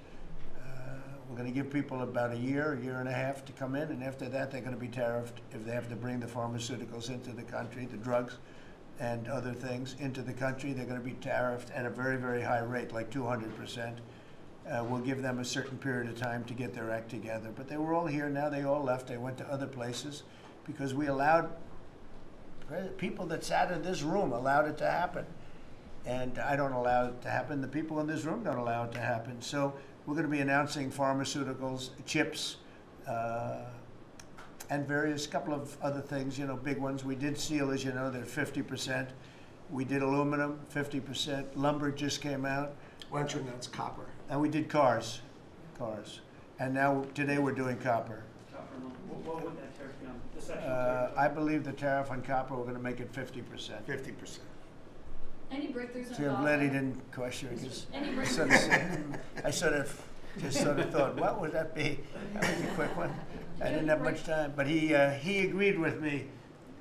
We're going to give people about a year and a half to come in, and after that they're going to be tariffed if they have to bring the pharmaceuticals into the country, the drugs and other things into the country. They're going to be tariffed at a very, very high rate, like 200%. We'll give them a certain period of time to get their act together. But they were all here, now they all left. They went to other places because we allowed, people that sat in this room allowed it to happen. And I don't allow it to happen. The people in this room don't allow it to happen. So we're going to be announcing pharmaceuticals, chips, and various couple of other things, you know, big ones. We did steel, as you know, they're 50%. We did aluminum, 50%. Lumber just came out. Why don't you announce copper? And we did cars. And now, today we're doing copper. What would that tariff be on? The sexual tariff? I believe the tariff on copper, we're going to make it 50%. 50%. Any breakthroughs on See, I'm Gaza? glad he didn't question it, because Any I sort of thought, what would that be? That was a quick one. I didn't have much time, but he agreed with me.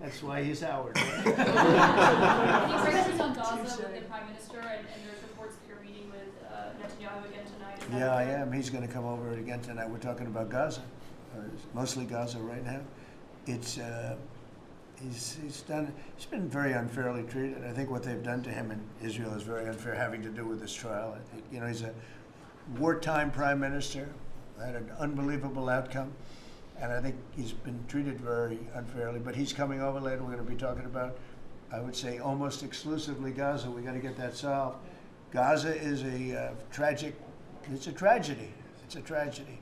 That's why he's Howard. Any breakthroughs on Gaza with the Prime Minister, and there's reports that you're meeting with Netanyahu again tonight? Is that Yeah, I correct? am. He's going to come over again tonight. We're talking about Gaza, mostly Gaza right now. It's he's been very unfairly treated. I think what they've done to him in Israel is very unfair, having to do with this trial. You know, he's a wartime prime minister, had an unbelievable outcome, and I think he's been treated very unfairly. But he's coming over later. We're going to be talking about, I would say, almost exclusively Gaza. We got to get that solved. Gaza is a tragic. It's a tragedy. It's a tragedy.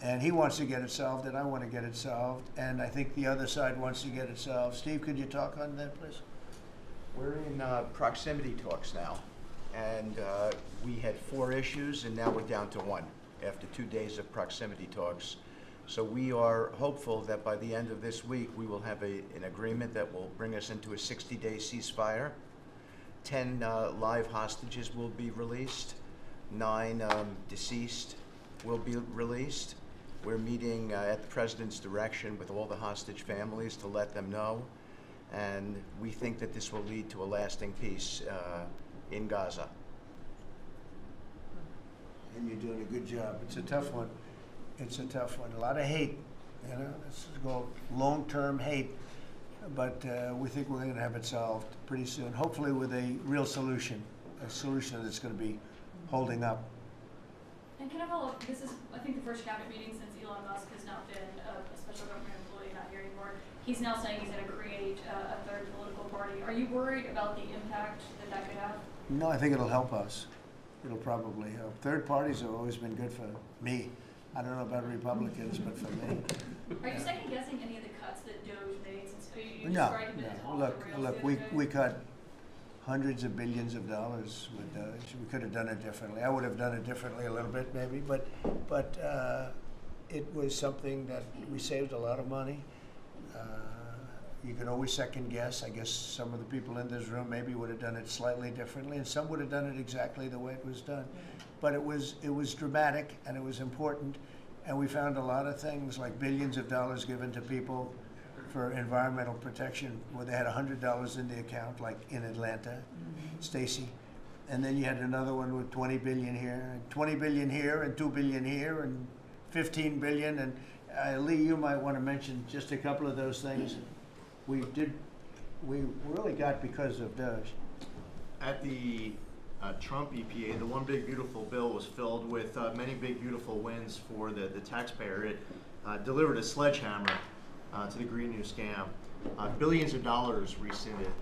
And he wants to get it solved, and I want to get it solved, and I think the other side wants to get it solved. Steve, could you talk on that, please? We're in proximity talks now, and we had 4 issues, and now we're down to 1 after 2 days of proximity talks. So we are hopeful that by the end of this week, we will have an agreement that will bring us into a 60-day ceasefire. 10 live hostages will be released. 9 deceased will be released. We're meeting at the President's direction with all the hostage families to let them know, and we think that this will lead to a lasting peace in Gaza. And you're doing a good job. It's a tough one. It's a tough one. A lot of hate, you know. This is called long-term hate, but we think we're going to have it solved pretty soon, hopefully with a real solution, a solution that's going to be holding up. And can I follow up? This is, I think, the first cabinet meeting since Elon Musk has now been a special government employee, not here anymore. He's now saying he's going to create a third political party. Are you worried about the impact that could have? No, I think it'll help us. It'll probably help. Third parties have always been good for me. I don't know about Republicans, but for me. Are you second guessing any of the cuts that DOJ made? Since you No, described it as no. off Look, the rails the we other day? we cut hundreds of billions of dollars with DOJ. We could have done it differently. I would have done it differently a little bit, maybe, but it was something that we saved a lot of money. You can always second guess. I guess some of the people in this room maybe would have done it slightly differently, and some would have done it exactly the way it was done. But it was dramatic, and it was important, and we found a lot of things like billions of dollars given to people for environmental protection, where they had $100 in the account, like in Atlanta, Stacy. And then you had another one with 20 billion here, and 20 billion here, and 2 billion here, and 15 billion. And Lee, you might want to mention just a couple of those things. We really got because of those. At the Trump EPA, the one big beautiful bill was filled with many big beautiful wins for the taxpayer. It delivered a sledgehammer to the Green New scam. Billions of dollars rescinded.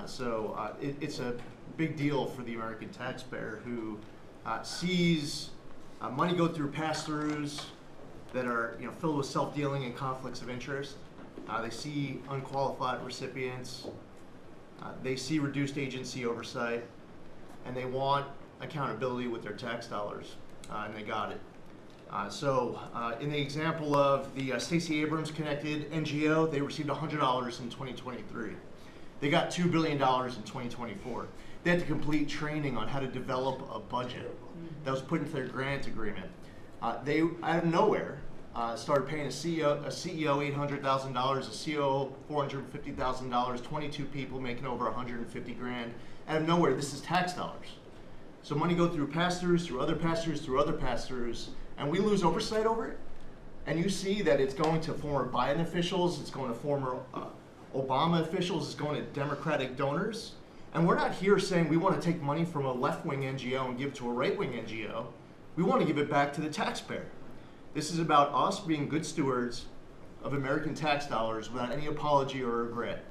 So it's a big deal for the American taxpayer who sees money go through pass-throughs that are filled with self-dealing and conflicts of interest. They see unqualified recipients. They see reduced agency oversight, and they want accountability with their tax dollars, and they got it. So in the example of the Stacey Abrams connected NGO, they received $100 in 2023. They got $2 billion in 2024. They had to complete training on how to develop a budget that was put into their grant agreement. They, out of nowhere, started paying a CEO $800,000, a COO $450,000, 22 people making over 150 grand. Out of nowhere, this is tax dollars. So money go through pass-throughs, through other pass-throughs, through other pass-throughs, and we lose oversight over it. And you see that it's going to former Biden officials, it's going to former Obama officials, it's going to Democratic donors. And we're not here saying we want to take money from a left-wing NGO and give to a right-wing NGO. We want to give it back to the taxpayer. This is about us being good stewards of American tax dollars without any apology or regret.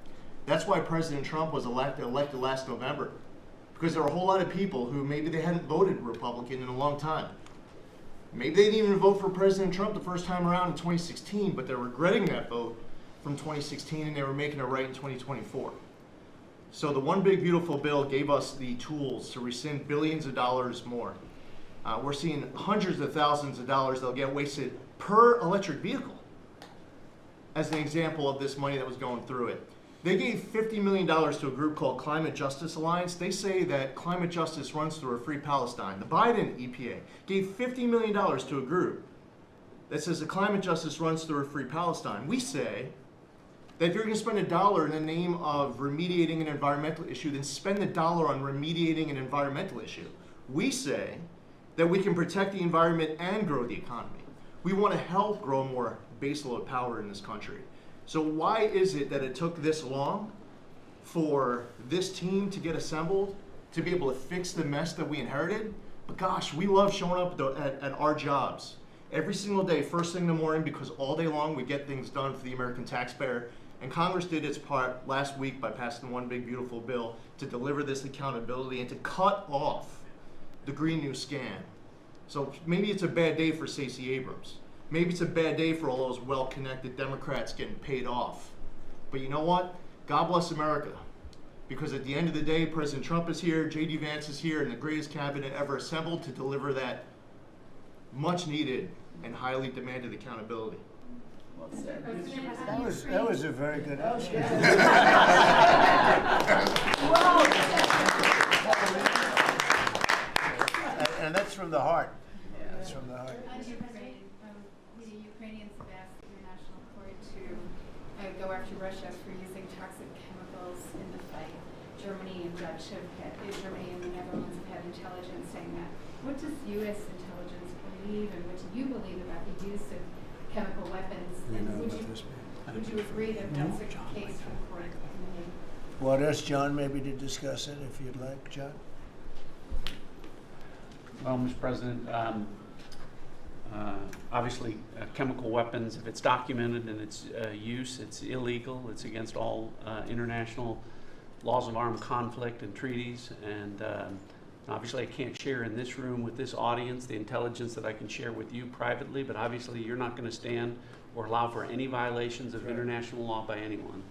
That's why President Trump was elected last November. Because there are a whole lot of people who maybe they hadn't voted Republican in a long time. Maybe they didn't even vote for President Trump the first time around in 2016, but they're regretting that vote from 2016 and they were making it right in 2024. So the one big beautiful bill gave us the tools to rescind billions of dollars more. We're seeing hundreds of thousands of dollars that'll get wasted per electric vehicle as an example of this money that was going through it. They gave $50 million to a group called Climate Justice Alliance. They say that climate justice runs through a free Palestine. The Biden EPA gave $50 million to a group that says that climate justice runs through a free Palestine. We say that if you're going to spend $1 in the name of remediating an environmental issue, then spend the $1 on remediating an environmental issue. We say that we can protect the environment and grow the economy. We want to help grow more baseload power in this country. So why is it that it took this long for this team to get assembled, to be able to fix the mess that we inherited? But gosh, we love showing up at our jobs every single day, first thing in the morning, because all day long we get things done for the American taxpayer. And Congress did its part last week by passing one big beautiful bill to deliver this accountability and to cut off the Green New scam. So maybe it's a bad day for Stacey Abrams. Maybe it's a bad day for all those well-connected Democrats getting paid off. But you know what? God bless America. Because at the end of the day, President Trump is here, J.D. Vance is here, and the greatest cabinet ever assembled to deliver that much-needed and highly demanded accountability. That was a very good answer. And that's from the heart. That's from the heart. The Ukrainians have asked the International Court to go after Russia for using toxic chemicals in the fight. Germany and the Netherlands have had intelligence saying that. What does U.S. intelligence believe, and what do you believe about the use of chemical weapons? And would you agree that that's a case for the court? Well, there's John maybe to discuss it if you'd like, John. Well, Mr. President, obviously chemical weapons, if it's documented in its use, it's illegal. It's against all international laws of armed conflict and treaties. And obviously I can't share in this room with this audience the intelligence that I can share with you privately, but obviously you're not going to stand or allow for any violations of international law by anyone.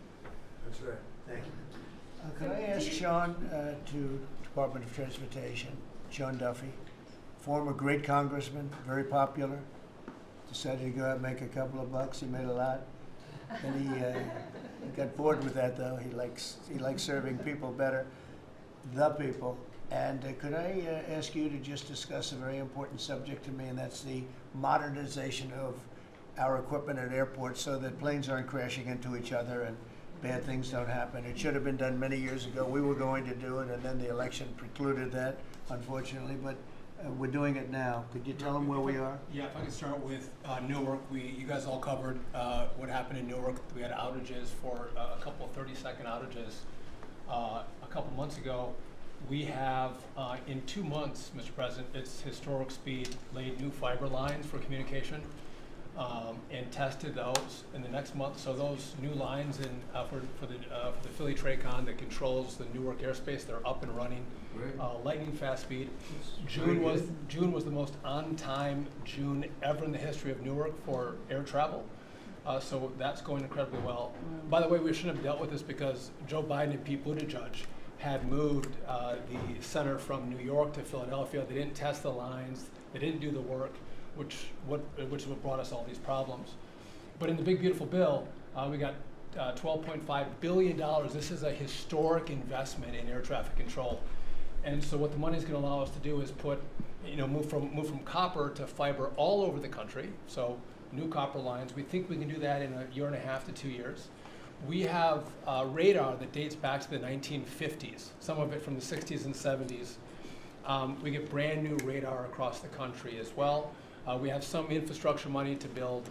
That's right. Thank you. Could I ask Sean to Department of Transportation, Sean Duffy, former great congressman, very popular, decided to go out and make a couple of bucks. He made a lot. And he got bored with that, though. He likes serving people better, the people. And could I ask you to just discuss a very important subject to me, and that's the modernization of our equipment at airports so that planes aren't crashing into each other and bad things don't happen. It should have been done many years ago. We were going to do it, and then the election precluded that, unfortunately, but we're doing it now. Could you tell them where we are? Yeah, if I could start with Newark. You guys all covered what happened in Newark. We had outages for a couple of 30-second outages a couple months ago. We have, in 2 months, Mr. President, it's historic speed, laid new fiber lines for communication and tested those in the next month. So those new lines for the Philly TRACON that controls the Newark airspace, they're up and running. Lightning fast speed. June was the most on-time June ever in the history of Newark for air travel. So that's going incredibly well. By the way, we shouldn't have dealt with this because Joe Biden and Pete Buttigieg had moved the center from New York to Philadelphia. They didn't test the lines. They didn't do the work, which is what brought us all these problems. But in the big beautiful bill, we got $12.5 billion. This is a historic investment in air traffic control. And so what the money is going to allow us to do is move from copper to fiber all over the country. So new copper lines. We think we can do that in 1.5 to 2 years. We have radar that dates back to the 1950s, some of it from the 60s and 70s. We get brand new radar across the country as well. We have some infrastructure money to build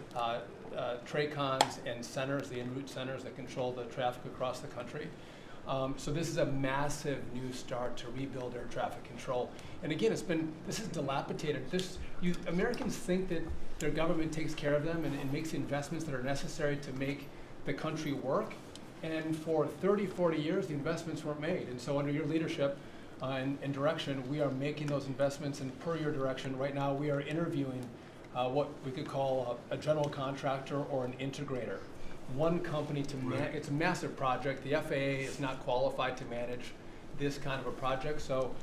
TRACONs and centers, the en route centers that control the traffic across the country. So this is a massive new start to rebuild air traffic control. And again, this is dilapidated. Americans think that their government takes care of them and makes the investments that are necessary to make the country work. And for 30, 40 years, the investments weren't made. And so under your leadership and direction, we are making those investments. And per your direction, right now we are interviewing what we could call a general contractor or an integrator. One company to manage. It's a massive project. The FAA is not qualified to manage this kind of a project. So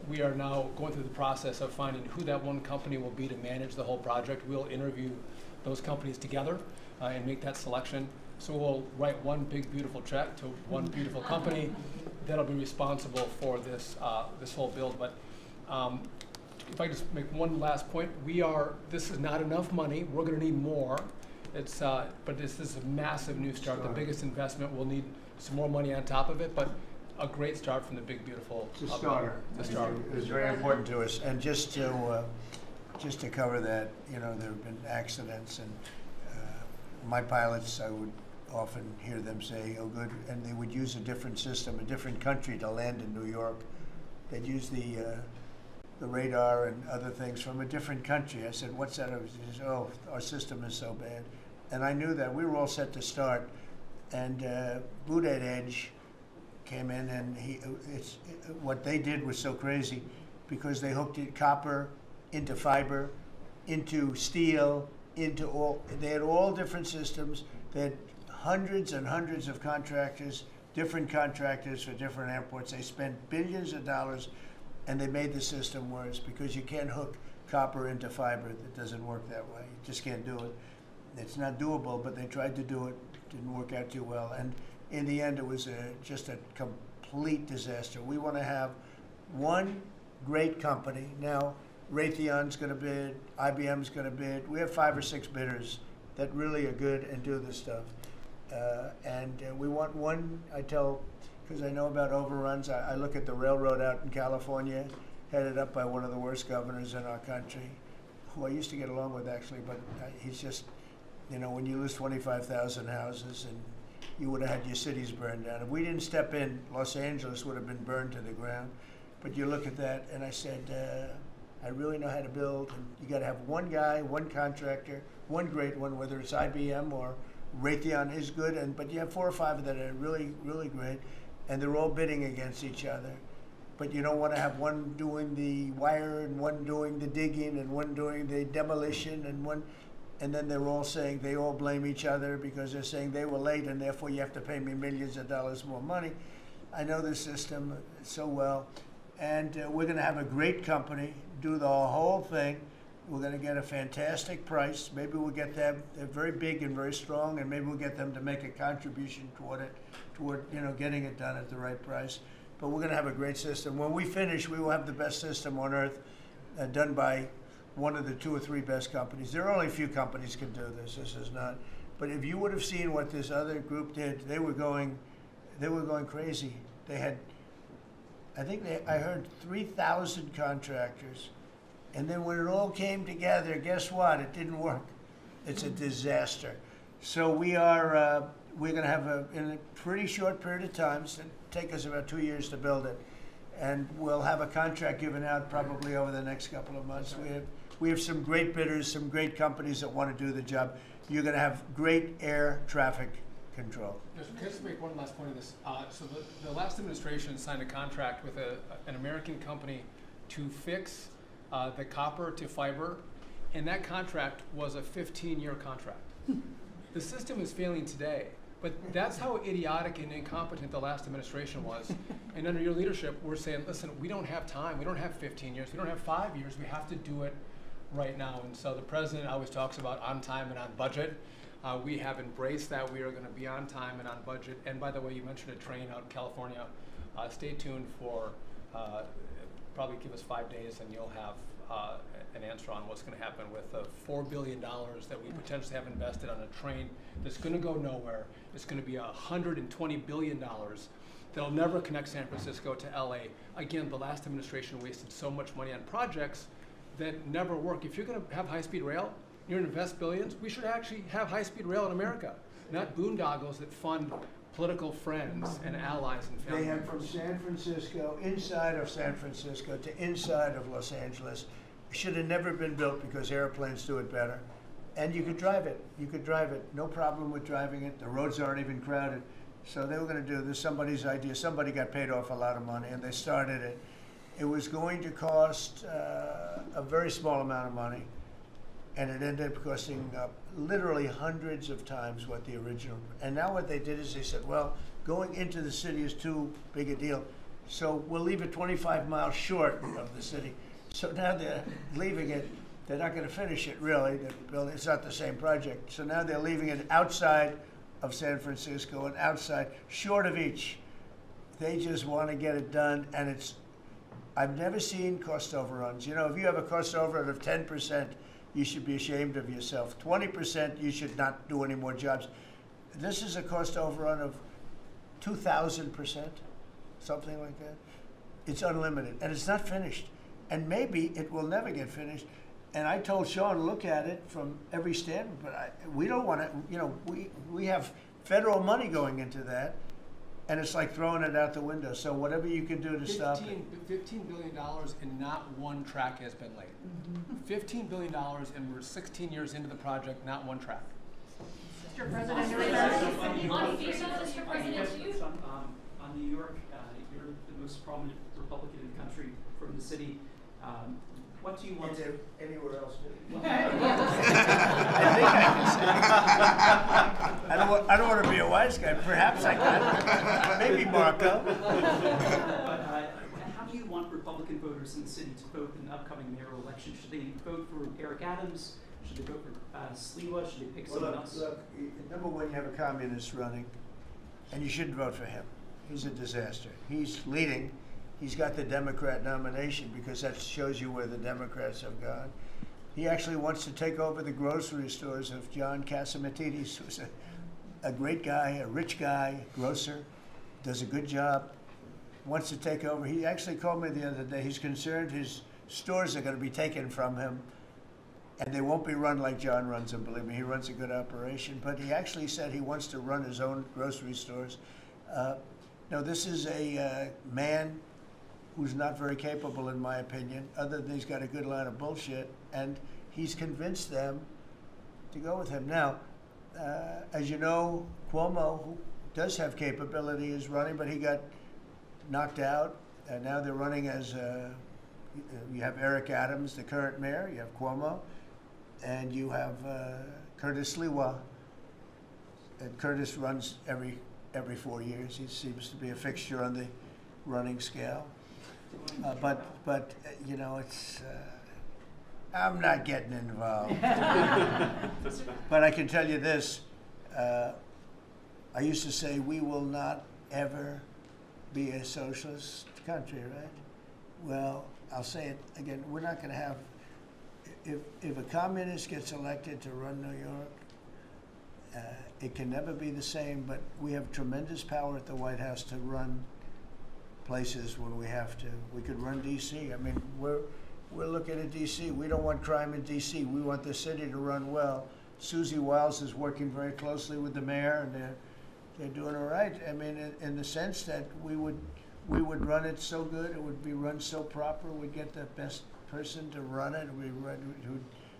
we are now going through the process of finding who that one company will be to manage the whole project. We'll interview those companies together and make that selection. So we'll write one big beautiful check to one beautiful company that'll be responsible for this whole build. But if I just make one last point, this is not enough money. We're going to need more. But this is a massive new start. The biggest investment. We'll need some more money on top of it, but a great start from the big beautiful. It's a starter. The starter. It's very important to us. And just to cover that, there have been accidents, and my pilots, I would often hear them say, "Oh, good," and they would use a different system, a different country to land in New York. They'd use the radar and other things from a different country. I said, "What's that?" He said, "Oh, our system is so bad." And I knew that. We were all set to start, and Boot Edge came in, and what they did was so crazy because they hooked it copper into fiber, into steel, they had all different systems. They had hundreds and hundreds of contractors, different contractors for different airports. They spent billions of dollars, and they made the system worse because you can't hook copper into fiber. It doesn't work that way. You just can't do it. It's not doable, but they tried to do it. Didn't work out too well. And in the end, it was just a complete disaster. We want to have one great company. Now, Raytheon's going to bid, IBM's going to bid. We have 5 or 6 bidders that really are good and do this stuff. And we want one, because I know about overruns. I look at the railroad out in California, headed up by one of the worst governors in our country, who I used to get along with actually, but he's just, when you lose 25,000 houses and you would have had your cities burned down. If we didn't step in, Los Angeles would have been burned to the ground. But you look at that, and I said, I really know how to build. And you got to have one guy, one contractor, one great one, whether it's IBM or Raytheon is good, but you have 4 or 5 that are really, really great, and they're all bidding against each other. But you don't want to have one doing the wire and one doing the digging and one doing the demolition and then they're all saying they all blame each other because they're saying they were late and therefore you have to pay me millions of dollars more money. I know the system so well, and we're going to have a great company do the whole thing. We're going to get a fantastic price. Maybe we'll get them. They're very big and very strong, and maybe we'll get them to make a contribution toward getting it done at the right price. But we're going to have a great system. When we finish, we will have the best system on earth, done by one of the 2 or 3 best companies. There are only a few companies can do this. This is not. But if you would have seen what this other group did, they were going crazy. They had, I heard 3,000 contractors, and then when it all came together, guess what? It didn't work. It's a disaster. So we're going to have in a pretty short period of time, it's going to take us about 2 years to build it, and we'll have a contract given out probably over the next couple of months. We have some great bidders, some great companies that want to do the job. You're going to have great air traffic control. Can I just make one last point of this? So the last administration signed a contract with an American company to fix the copper to fiber, and that contract was a 15-year contract. The system is failing today, but that's how idiotic and incompetent the last administration was. And under your leadership, we're saying, listen, we don't have time. We don't have 15 years. We don't have 5 years. We have to do it right now. And so the president always talks about on time and on budget. We have embraced that. We are going to be on time and on budget. And by the way, you mentioned a train out in California. Stay tuned for, probably give us 5 days and you'll have an answer on what's going to happen with the $4 billion that we potentially have invested on a train that's going to go nowhere. It's going to be $120 billion that'll never connect San Francisco to LA. Again, the last administration wasted so much money on projects that never work. If you're going to have high-speed rail, you're going to invest billions, we should actually have high-speed rail in America, not boondoggles that fund political friends and allies and family They have members. from San Francisco, inside of San Francisco to inside of Los Angeles. Should have never been built because airplanes do it better. And you could drive it. You could drive it. No problem with driving it. The roads aren't even crowded. So they were going to do this. Somebody's idea. Somebody got paid off a lot of money and they started it. It was going to cost a very small amount of money. And it ended up costing literally hundreds of times what the original. And now what they did is they said, well, going into the city is too big a deal. So we'll leave it 25 miles short of the city. So now they're leaving it. They're not going to finish it, really. It's not the same project. So now they're leaving it outside of San Francisco and outside, short of each. They just want to get it done, and I've never seen cost overruns. You know, if you have a cost overrun of 10%, you should be ashamed of yourself. 20%, you should not do any more jobs. This is a cost overrun of 2,000%, something like that. It's unlimited, and it's not finished. And maybe it will never get finished. And I told Sean, look at it from every standpoint, but we don't want to, you know, we have federal money going into that, and it's like throwing it out the window. So whatever you can do to stop it. $15 billion and not one track has been laid. $15 billion and we're 16 years into the project, not one track. Mr. President, Mr. President, on New York, you're the most prominent Republican in the country from the city. What do you want to anywhere else? I don't want to be a wise guy. Perhaps I can. Maybe Marco. But how do you want Republican voters in the city to vote in the upcoming mayoral election? Should they vote for Eric Adams? Should they vote for Sliwa? Should they pick someone else? Look, number one, you have a communist running, and you shouldn't vote for him. He's a disaster. He's leading. He's got the Democrat nomination because that shows you where the Democrats have gone. He actually wants to take over the grocery stores of John Catsimatidis, who's a great guy, a rich guy, grocer, does a good job, wants to take over. He actually called me the other day. He's concerned his stores are going to be taken from him, and they won't be run like John runs them, believe me. He runs a good operation, but he actually said he wants to run his own grocery stores. No, this is a man who's not very capable, in my opinion, other than he's got a good line of bullshit, and he's convinced them to go with him. Now, as you know, Cuomo, who does have capability, is running, but he got knocked out, and now they're running as, you have Eric Adams, the current mayor, you have Cuomo, and you have Curtis Sliwa. And Curtis runs every 4 years. He seems to be a fixture on the running scale. But you know, it's I'm not getting involved. But I can tell you this: I used to say we will not ever be a socialist country, right? Well, I'll say it again: we're not going to have. if a communist gets elected to run New York, it can never be the same, but we have tremendous power at the White House to run places when we have to. We could run D.C. I mean, we're looking at D.C. We don't want crime in D.C. We want the city to run well. Susie Wiles is working very closely with the mayor, and they're doing all right. I mean, in the sense that we would run it so good, it would be run so proper, we'd get the best person to run it.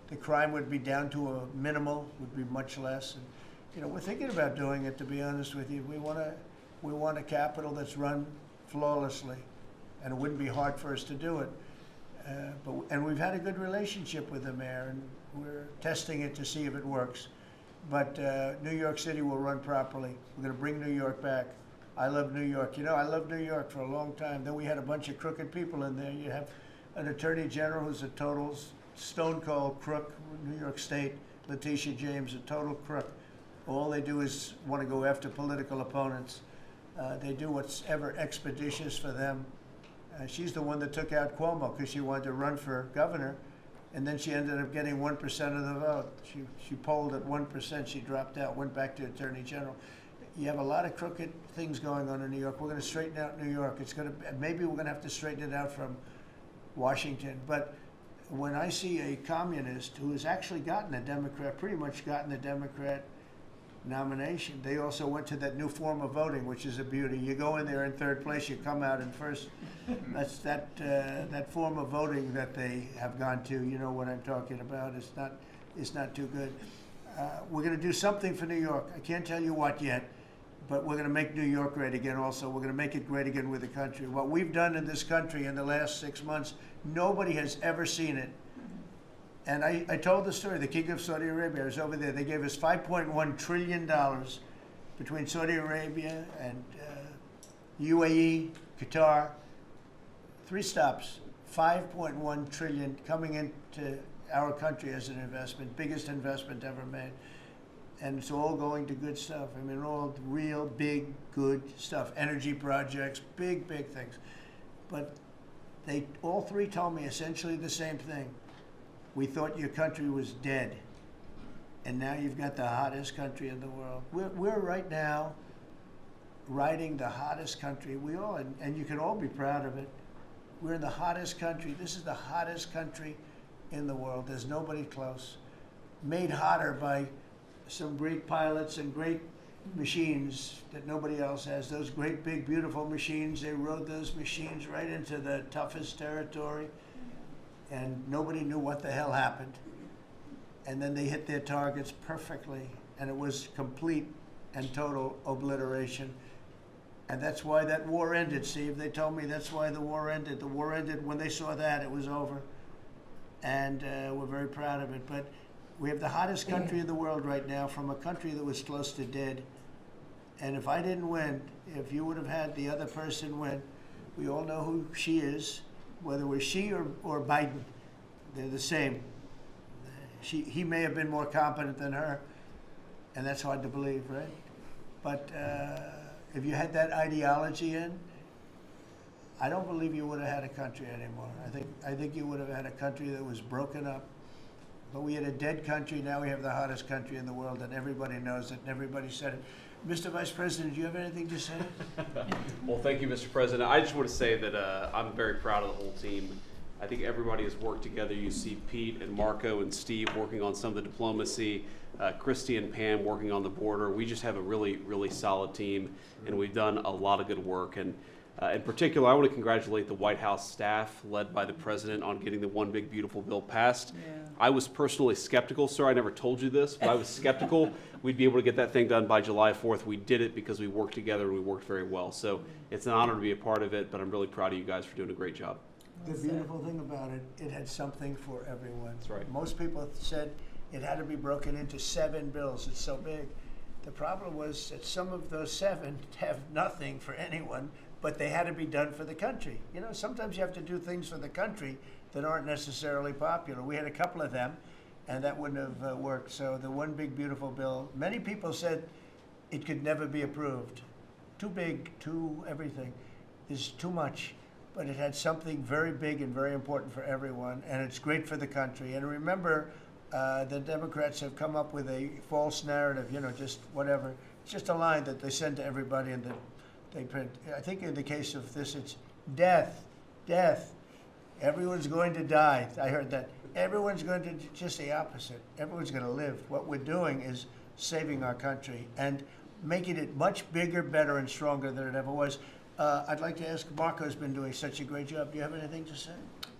The crime would be down to a minimal, would be much less. And, you know, we're thinking about doing it, to be honest with you. We want a capital that's run flawlessly, and it wouldn't be hard for us to do it. And we've had a good relationship with the mayor, and we're testing it to see if it works. But New York City will run properly. We're going to bring New York back. I love New York. You know, I loved New York for a long time. Then we had a bunch of crooked people in there. You have an attorney general who's a total stone cold crook. New York State, Letitia James, a total crook. All they do is want to go after political opponents. They do what's ever expeditious for them. She's the one that took out Cuomo because she wanted to run for governor, and then she ended up getting 1% of the vote. She polled at 1%. She dropped out, went back to attorney general. You have a lot of crooked things going on in New York. We're going to straighten out New York. Maybe we're going to have to straighten it out from Washington. But when I see a communist who has actually gotten a Democrat, pretty much gotten the Democrat nomination, they also went to that new form of voting, which is a beauty. You go in there in third place, you come out in first. That's that form of voting that they have gone to. You know what I'm talking about. It's not too good. We're going to do something for New York. I can't tell you what yet, but we're going to make New York great again also. We're going to make it great again with the country. What we've done in this country in the last 6 months, nobody has ever seen it. And I told the story, the King of Saudi Arabia, I was over there. They gave us $5.1 trillion between Saudi Arabia and UAE, Qatar. 3 stops, $5.1 trillion coming into our country as an investment, biggest investment ever made. And it's all going to good stuff. I mean, all real, big, good stuff. Energy projects, big, big things. But they all 3 told me essentially the same thing. We thought your country was dead, and now you've got the hottest country in the world. We're right now riding the hottest country. We all, and you can all be proud of it. We're in the hottest country. This is the hottest country in the world. There's nobody close. Made hotter by some great pilots and great machines that nobody else has. Those great, big, beautiful machines, they rode those machines right into the toughest territory, and nobody knew what the hell happened. And then they hit their targets perfectly, and it was complete and total obliteration. And that's why that war ended, Steve. They told me that's why the war ended. The war ended when they saw that, it was over. And we're very proud of it. But we have the hottest country in the world right now, from a country that was close to dead. And if I didn't win, if you would have had the other person win, we all know who she is, whether it was she or Biden. They're the same. He may have been more competent than her, and that's hard to believe, right? But if you had that ideology in, I don't believe you would have had a country anymore. I think you would have had a country that was broken up. But we had a dead country. Now we have the hottest country in the world, and everybody knows it, and everybody said it. Mr. Vice President, do you have anything to say? Well, thank you, Mr. President. I just want to say that I'm very proud of the whole team. I think everybody has worked together. You see Pete and Marco and Steve working on some of the diplomacy, Christy and Pam working on the border. We just have a really, really solid team, and we've done a lot of good work. And in particular, I want to congratulate the White House staff led by the President on getting the One Big Beautiful Bill passed. Yeah. I was personally skeptical, sir. I never told you this, but I was skeptical we'd be able to get that thing done by July 4th. We did it because we worked together and we worked very well. So it's an honor to be a part of it, but I'm really proud of you guys for doing a great job. The beautiful thing about it, it had something for everyone. That's right. Most people said it had to be broken into 7 bills. It's so big. The problem was that some of those 7 have nothing for anyone, but they had to be done for the country. You know, sometimes you have to do things for the country that aren't necessarily popular. We had a couple of them, and that wouldn't have worked. So the One Big Beautiful Bill, many people said it could never be approved. Too big, too everything. There's too much. but it had something very big and very important for everyone, and it's great for the country. And remember, the Democrats have come up with a false narrative, just whatever. It's just a line that they send to everybody and that they print. I think in the case of this, it's death, death. Everyone's going to die. I heard that. Everyone's going to, just the opposite. Everyone's going to live. What we're doing is saving our country and making it much bigger, better, and stronger than it ever was. I'd like to ask, Marco's been doing such a great job. Do you have anything to say?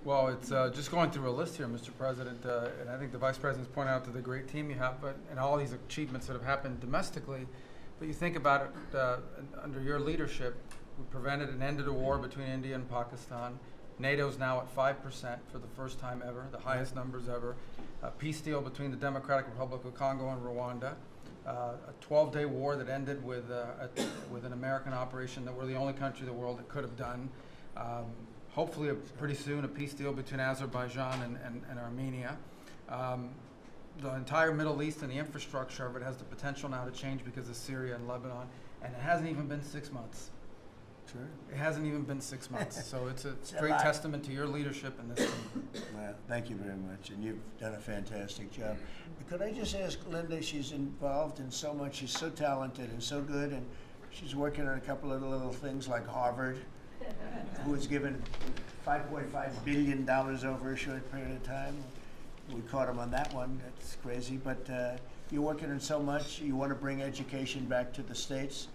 Well, it's just going through a list here, Mr. President, and I think the Vice President's pointed out to the great team you have, and all these achievements that have happened domestically. But you think about it, under your leadership, we prevented and ended a war between India and Pakistan. NATO's now at 5% for the first time ever, the highest numbers ever. A peace deal between the Democratic Republic of Congo and Rwanda. A 12-day war that ended with an American operation that we're the only country in the world that could have done. Hopefully, pretty soon, a peace deal between Azerbaijan and Armenia. The entire Middle East and the infrastructure of it has the potential now to change because of Syria and Lebanon, and it hasn't even been 6 months. Sure. It hasn't even been 6 months, so it's a a great lot. testament to your leadership in this team. Well, thank you very much, and you've done a fantastic job. Could I just ask Linda, she's involved in so much, she's so talented and so good, and she's working on a couple of little things like Harvard, who was given $5.5 billion over a short period of time. We caught him on that one, that's crazy, but you're working on so much, you want to bring education back to the States.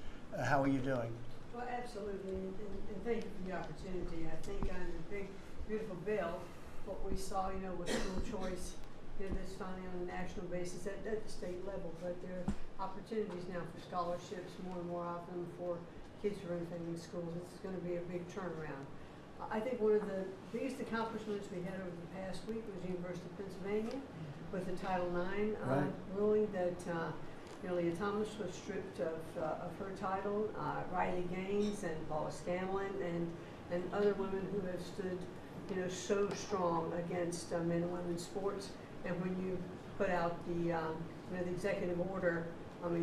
How are you doing? Well, absolutely, and thank you for the opportunity. I think on the big, beautiful bill, what we saw, with school choice, that's finally on a national basis at the state level, but there are opportunities now for scholarships more and more often for kids who are in schools. It's going to be a big turnaround. I think one of the biggest accomplishments we had over the past week was University of Pennsylvania with the Title IX ruling that Leah Thomas was stripped of her title. Riley Gaines and Paula Scanlon and other women who have stood, so strong against men and women's sports. And when you put out the executive order,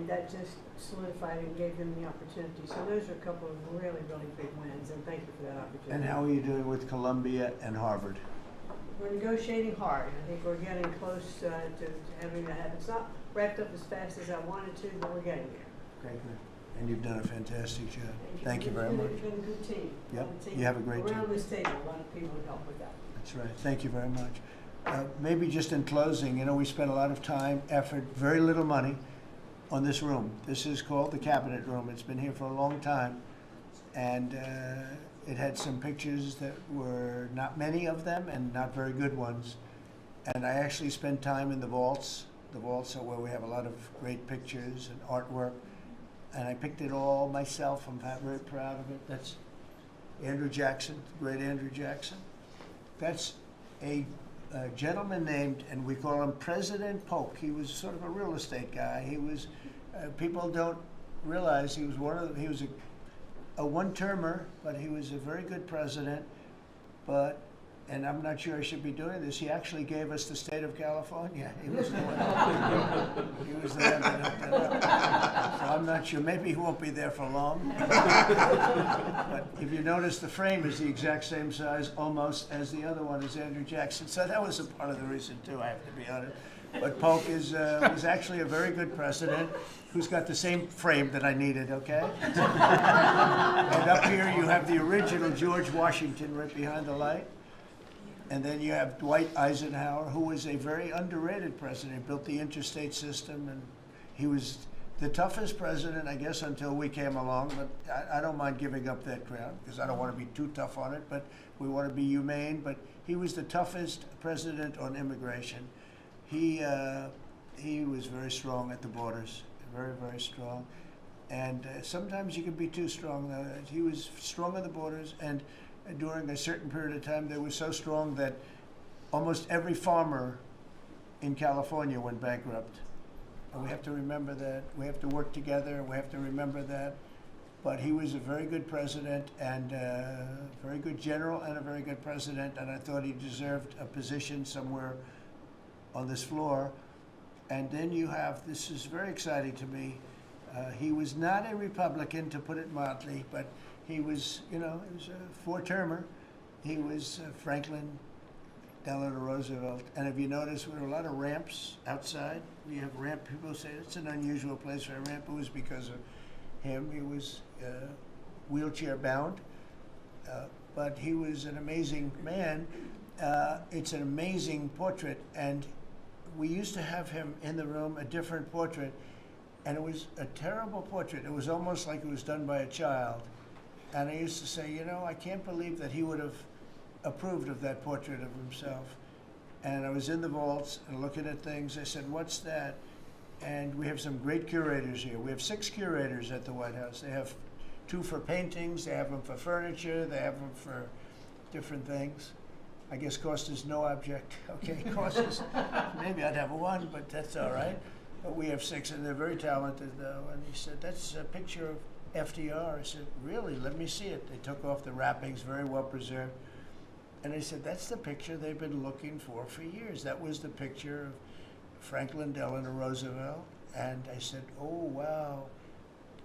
that just solidified and gave them the opportunity. So those are a couple of really, really big wins, and thank you for that opportunity. And how are you doing with Columbia and Harvard? We're negotiating hard. I think we're getting close to having that happen. It's not wrapped up as fast as I wanted to, but we're getting there. Okay, good. And you've done a fantastic job. Thank you very much. You've been a good team. Yep, you have a great team. Around this table, a lot of people have helped with that. That's right. Thank you very much. Maybe just in closing, we spent a lot of time, effort, very little money on this room. This is called the Cabinet Room. It's been here for a long time, and it had some pictures that were not many of them and not very good ones. And I actually spent time in the vaults. The vaults are where we have a lot of great pictures and artwork. And I picked it all myself. I'm very proud of it. That's Andrew Jackson, the great Andrew Jackson. That's a gentleman named, and we call him President Polk. He was sort of a real estate guy. He was, people don't realize he was he was a one-termer, but he was a very good president. But, and I'm not sure I should be doing this, he actually gave us the state of California. He was the one. He was the one that hooked it up. So I'm not sure, maybe he won't be there for long. But if you notice, the frame is the exact same size almost as the other one is Andrew Jackson. So that was a part of the reason too, I have to be honest. But Polk was actually a very good president who's got the same frame that I needed, okay? And up here you have the original George Washington right behind the light. And then you have Dwight Eisenhower, who was a very underrated president, built the interstate system, and he was the toughest president, I guess, until we came along. But I don't mind giving up that crown, because I don't want to be too tough on it, but we want to be humane. But he was the toughest president on immigration. He was very strong at the borders, very, very strong. And sometimes you can be too strong. He was strong at the borders, and during a certain period of time, they were so strong that almost every farmer in California went bankrupt. And we have to remember that. We have to work together. We have to remember that. But he was a very good president and a very good general and a very good president. And I thought he deserved a position somewhere on this floor. And then you have, this is very exciting to me, he was not a Republican, to put it mildly, but he was, he was a four-termer, He was Franklin Delano Roosevelt. And if you notice, there were a lot of ramps outside. We have ramp. People say it's an unusual place for a ramp. It was because of him. He was wheelchair bound, but he was an amazing man. It's an amazing portrait, and we used to have him in the room, a different portrait, and it was a terrible portrait. It was almost like it was done by a child. And I used to say, you know, I can't believe that he would have approved of that portrait of himself. And I was in the vaults and looking at things. I said, what's that? And we have some great curators here. We have 6 curators at the White House. They have 2 for paintings, they have them for furniture, they have them for different things. I guess cost is no object. Okay, cost is, maybe I'd have 1, but that's all right. But we have 6, and they're very talented, though. And he said, that's a picture of FDR. I said, really? Let me see it. They took off the wrappings, very well preserved. And I said, that's the picture they've been looking for years. That was the picture of Franklin Delano Roosevelt. And I said, oh, wow.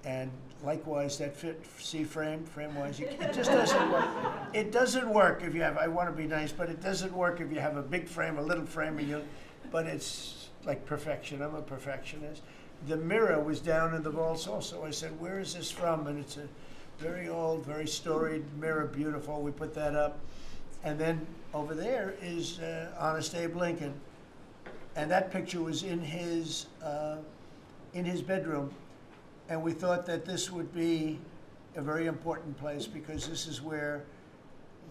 And likewise, that fit, see frame-wise, it just doesn't work. It doesn't work if you have, I want to be nice, but it doesn't work if you have a big frame, a little frame, but it's like perfection. I'm a perfectionist. The mirror was down in the vaults also. I said, where is this from? And it's a very old, very storied mirror, beautiful. We put that up. And then over there is Honest Abe Lincoln. And that picture was in his bedroom. And we thought that this would be a very important place because this is where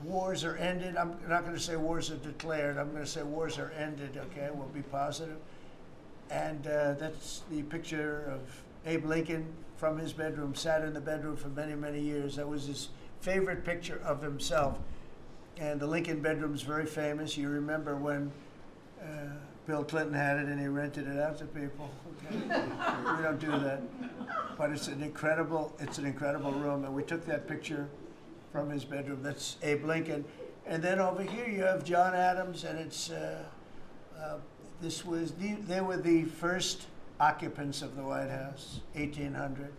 wars are ended. I'm not going to say wars are declared. I'm going to say wars are ended, okay? We'll be positive. And that's the picture of Abe Lincoln from his bedroom, sat in the bedroom for many, many years. That was his favorite picture of himself. And the Lincoln bedroom's very famous. You remember when Bill Clinton had it and he rented it out to people. Okay? We don't do that. But it's an incredible room. And we took that picture from his bedroom. That's Abe Lincoln. And then over here you have John Adams, and it's they were the first occupants of the White House, 1800.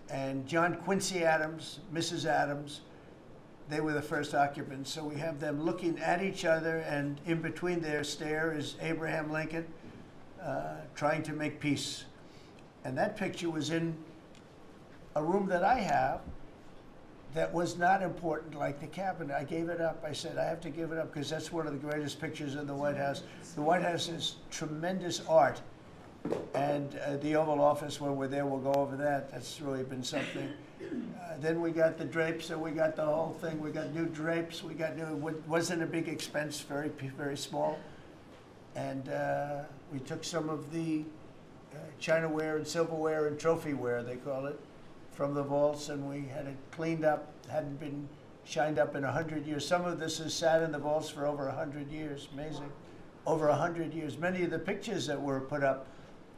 And John Quincy Adams, Mrs. Adams, they were the first occupants. So we have them looking at each other, and in between their stare is Abraham Lincoln trying to make peace. And that picture was in a room that I have that was not important, like the cabinet. I gave it up. I said, I have to give it up because that's one of the greatest pictures in the White House. The White House is tremendous art. And the Oval Office, when we're there, we'll go over that. That's really been something. Then we got the drapes, and we got the whole thing. We got new drapes. We got new, wasn't a big expense, very, very small. And we took some of the chinaware and silverware and trophyware, they call it, from the vaults, and we had it cleaned up. Hadn't been shined up in 100 years. Some of this has sat in the vaults for over 100 years. Amazing. Over 100 years. Many of the pictures that were put up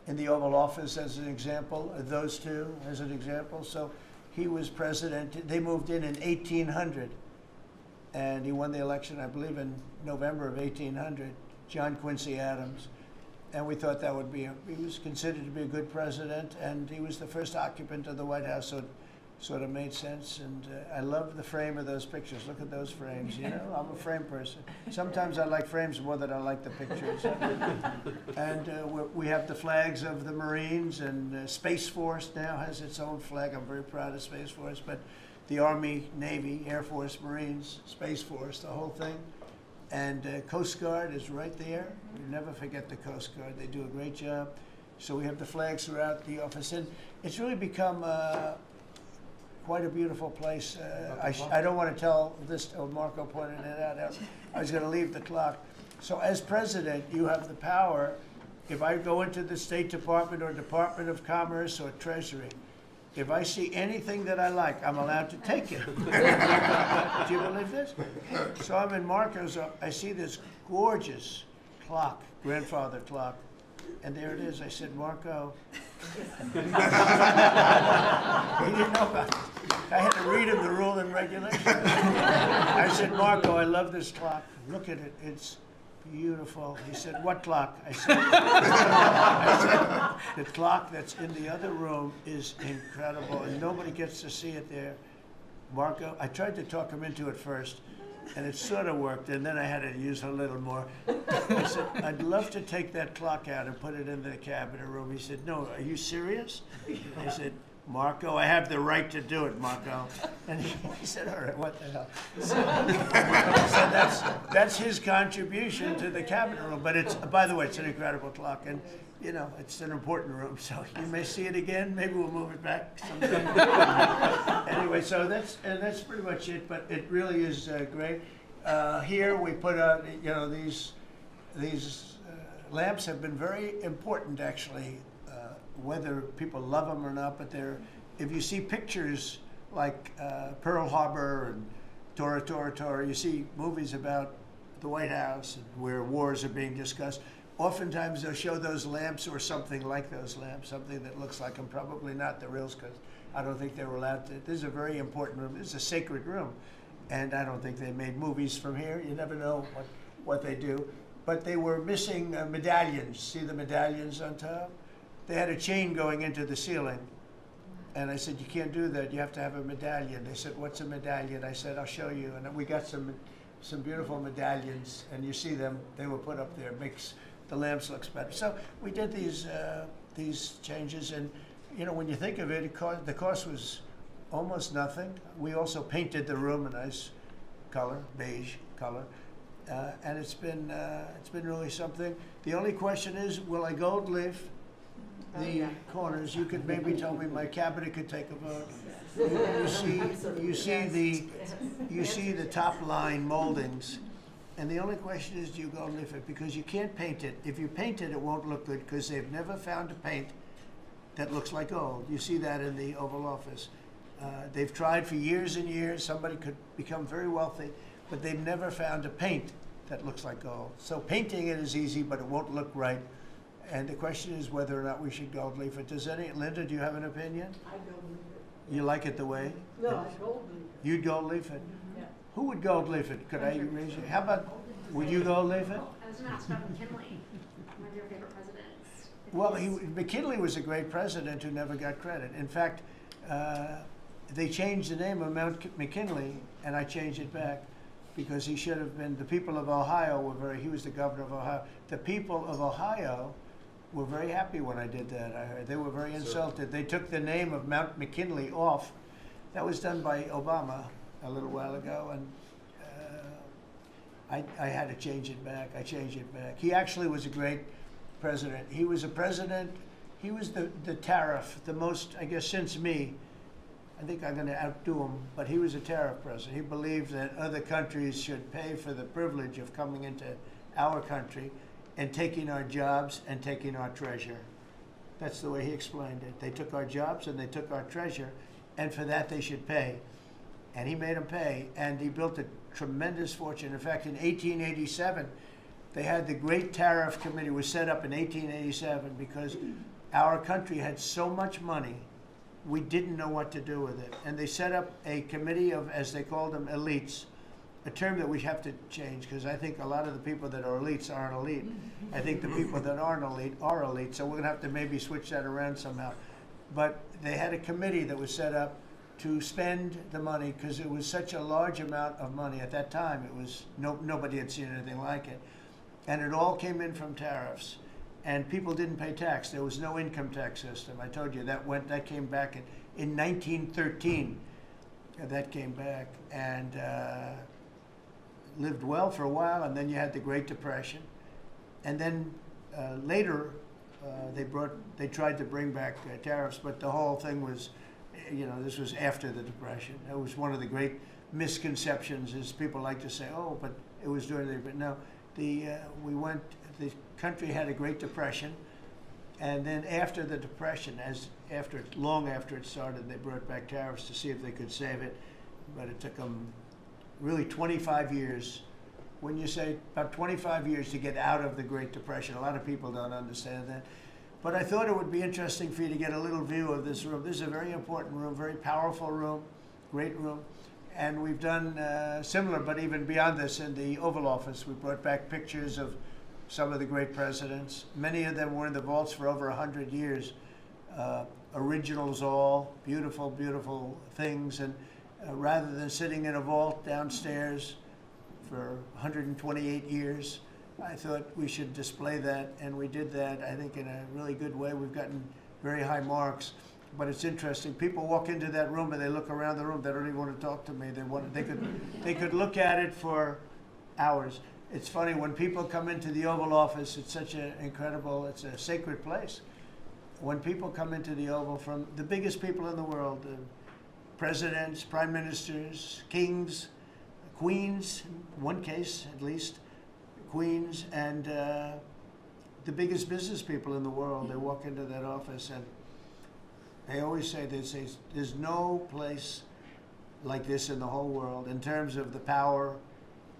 in the Oval Office, as an example, those two as an example. So he was president. They moved in 1800, and he won the election, I believe, in November of 1800, John Quincy Adams. And we thought that would be, he was considered to be a good president, and he was the first occupant of the White House, so it sort of made sense. And I love the frame of those pictures. Look at those frames, you know? I'm a frame person. Sometimes I like frames more than I like the pictures. And we have the flags of the Marines, and Space Force now has its own flag. I'm very proud of Space Force, but the Army, Navy, Air Force, Marines, Space Force, the whole thing. And Coast Guard is right there. You never forget the Coast Guard. They do a great job. So we have the flags throughout the office. And it's really become quite a beautiful place. I don't want to tell this, Marco pointed it out. I was going to leave the clock. So as president, you have the power. If I go into the State Department or Department of Commerce or Treasury, if I see anything that I like, I'm allowed to take it. Do you believe this? So I'm in Marco's, I see this gorgeous clock, grandfather clock, and there it is. I said, Marco. He didn't know about it. I had to read him the rule and regulation. I said, Marco, I love this clock. Look at it. It's beautiful. He said, what clock? I said, the clock that's in the other room is incredible, and nobody gets to see it there. Marco, I tried to talk him into it first, And it sort of worked, and then I had to use a little more. I said, I'd love to take that clock out and put it in the cabinet room. He said, no, are you serious? I said, Marco, I have the right to do it, Marco. And he said, all right, what the hell? So that's his contribution to the cabinet room. But it's, by the way, it's an incredible clock. And, you know, it's an important room. So you may see it again. Maybe we'll move it back someday. Anyway, so that's pretty much it. But it really is great. Here we put out, you know, these lamps have been very important, actually. Whether people love them or not, but if you see pictures like Pearl Harbor and Tora Tora Tora, you see movies about the White House and where wars are being discussed. Oftentimes they'll show those lamps or something like those lamps, something that looks like them, probably not the reals, because I don't think they were allowed to. This is a very important room. This is a sacred room, and I don't think they made movies from here. You never know what they do. But they were missing medallions. See the medallions on top? They had a chain going into the ceiling. And I said, you can't do that. You have to have a medallion. They said, what's a medallion? I said, I'll show you. And we got some beautiful medallions. And you see them. They were put up there. It makes the lamps look better. So we did these changes. And, you know, when you think of it, the cost was almost nothing. We also painted the room a nice color, beige color. And it's been really something. The only question is, will I gold leaf the corners? You could maybe tell me my cabinet could take a vote. You see the top line moldings, and the only question is, do you gold leaf it? Because you can't paint it. If you paint it, it won't look good because they've never found a paint that looks like gold. You see that in the Oval Office. They've tried for years and years. Somebody could become very wealthy, but they've never found a paint that looks like gold. So painting it is easy, but it won't look right. And the question is whether or not we should gold leaf it. Linda, do you have an opinion? I gold leaf it. You like it the way? No, I gold leaf it. You'd gold leaf it? Yeah. Who would gold leaf it? Could I raise you? How about, would you gold leaf it? I was going to ask about McKinley, one of your favorite presidents. Well, McKinley was a great president who never got credit. In fact, they changed the name of Mount McKinley, and I changed it back because he should have been, the people of Ohio he was the governor of Ohio. The people of Ohio were very happy when I did that. I heard they were very insulted. They took the name of Mount McKinley off. That was done by Obama a little while ago, and I had to change it back. I changed it back. He actually was a great president. He was a president. He was the tariff, the most, I guess, since me. I think I'm going to outdo him, but he was a tariff president. He believed that other countries should pay for the privilege of coming into our country and taking our jobs and taking our treasure. That's the way he explained it. They took our jobs and they took our treasure, and for that they should pay. And he made them pay, and he built a tremendous fortune. In fact, in 1887, they had the Great Tariff Committee was set up in 1887 because our country had so much money, we didn't know what to do with it. And they set up a committee of, as they called them, elites, a term that we have to change because I think a lot of the people that are elites aren't elite. I think the people that aren't elite are elite, so we're going to have to maybe switch that around somehow. But they had a committee that was set up to spend the money because it was such a large amount of money. At that time, it was nobody had seen anything like it. And it all came in from tariffs. And people didn't pay tax. There was no income tax system. I told you that came back in 1913. That came back and lived well for a while, and then you had the Great Depression. And then later they tried to bring back tariffs, but the whole thing was, this was after the Depression. It was one of the great misconceptions is people like to say, oh, but it was during the, but no, the country had a Great Depression, and then after the Depression, long after it started, they brought back tariffs to see if they could save it, but it took them really 25 years. When you say about 25 years to get out of the Great Depression, a lot of people don't understand that. But I thought it would be interesting for you to get a little view of this room. This is a very important room, very powerful room, great room. And we've done similar, but even beyond this, in the Oval Office. We brought back pictures of some of the great presidents. Many of them were in the vaults for over 100 years. Originals all, beautiful, beautiful things. And rather than sitting in a vault downstairs, for 128 years. I thought we should display that, and we did that, I think, in a really good way. We've gotten very high marks. But it's interesting. People walk into that room and they look around the room. They don't even want to talk to me. They could look at it for hours. It's funny when people come into the Oval Office. It's such an incredible. It's a sacred place. When people come into the Oval from the biggest people in the world, presidents, prime ministers, kings, queens, in one case at least, queens, and the biggest business people in the world. They walk into that office and. They always say, there's no place like this in the whole world in terms of the power.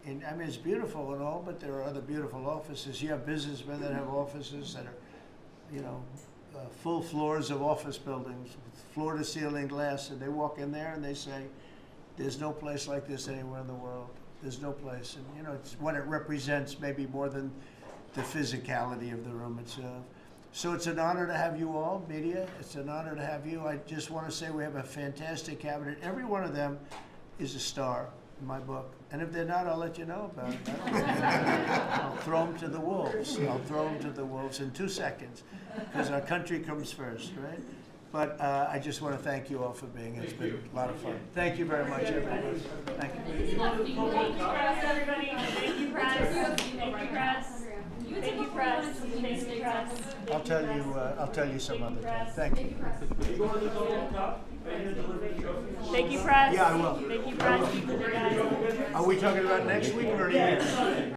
I mean, it's beautiful and all, but there are other beautiful offices. You have businessmen that have offices that are, full floors of office buildings, with floor-to-ceiling glass, and they walk in there and they say, there's no place like this anywhere in the world. There's no place. And, it's what it represents maybe more than the physicality of the room itself. So it's an honor to have you all, media. It's an honor to have you. I just want to say we have a fantastic cabinet. Every one of them is a star in my book. And if they're not, I'll let you know about it. I'll throw them to the wolves. I'll throw them to the wolves in 2 seconds because our country comes first, right? But I just want to thank you all for being here. It's been a lot of fun. Thank you very much, everybody. Thank you. Thank you, press, everybody. Thank you, press. Thank you, press. Thank you, press. Thank you, press. I'll tell you some other time. Thank you. Thank you, press. Yeah, I will. Thank you, press. Are we talking about next week or next?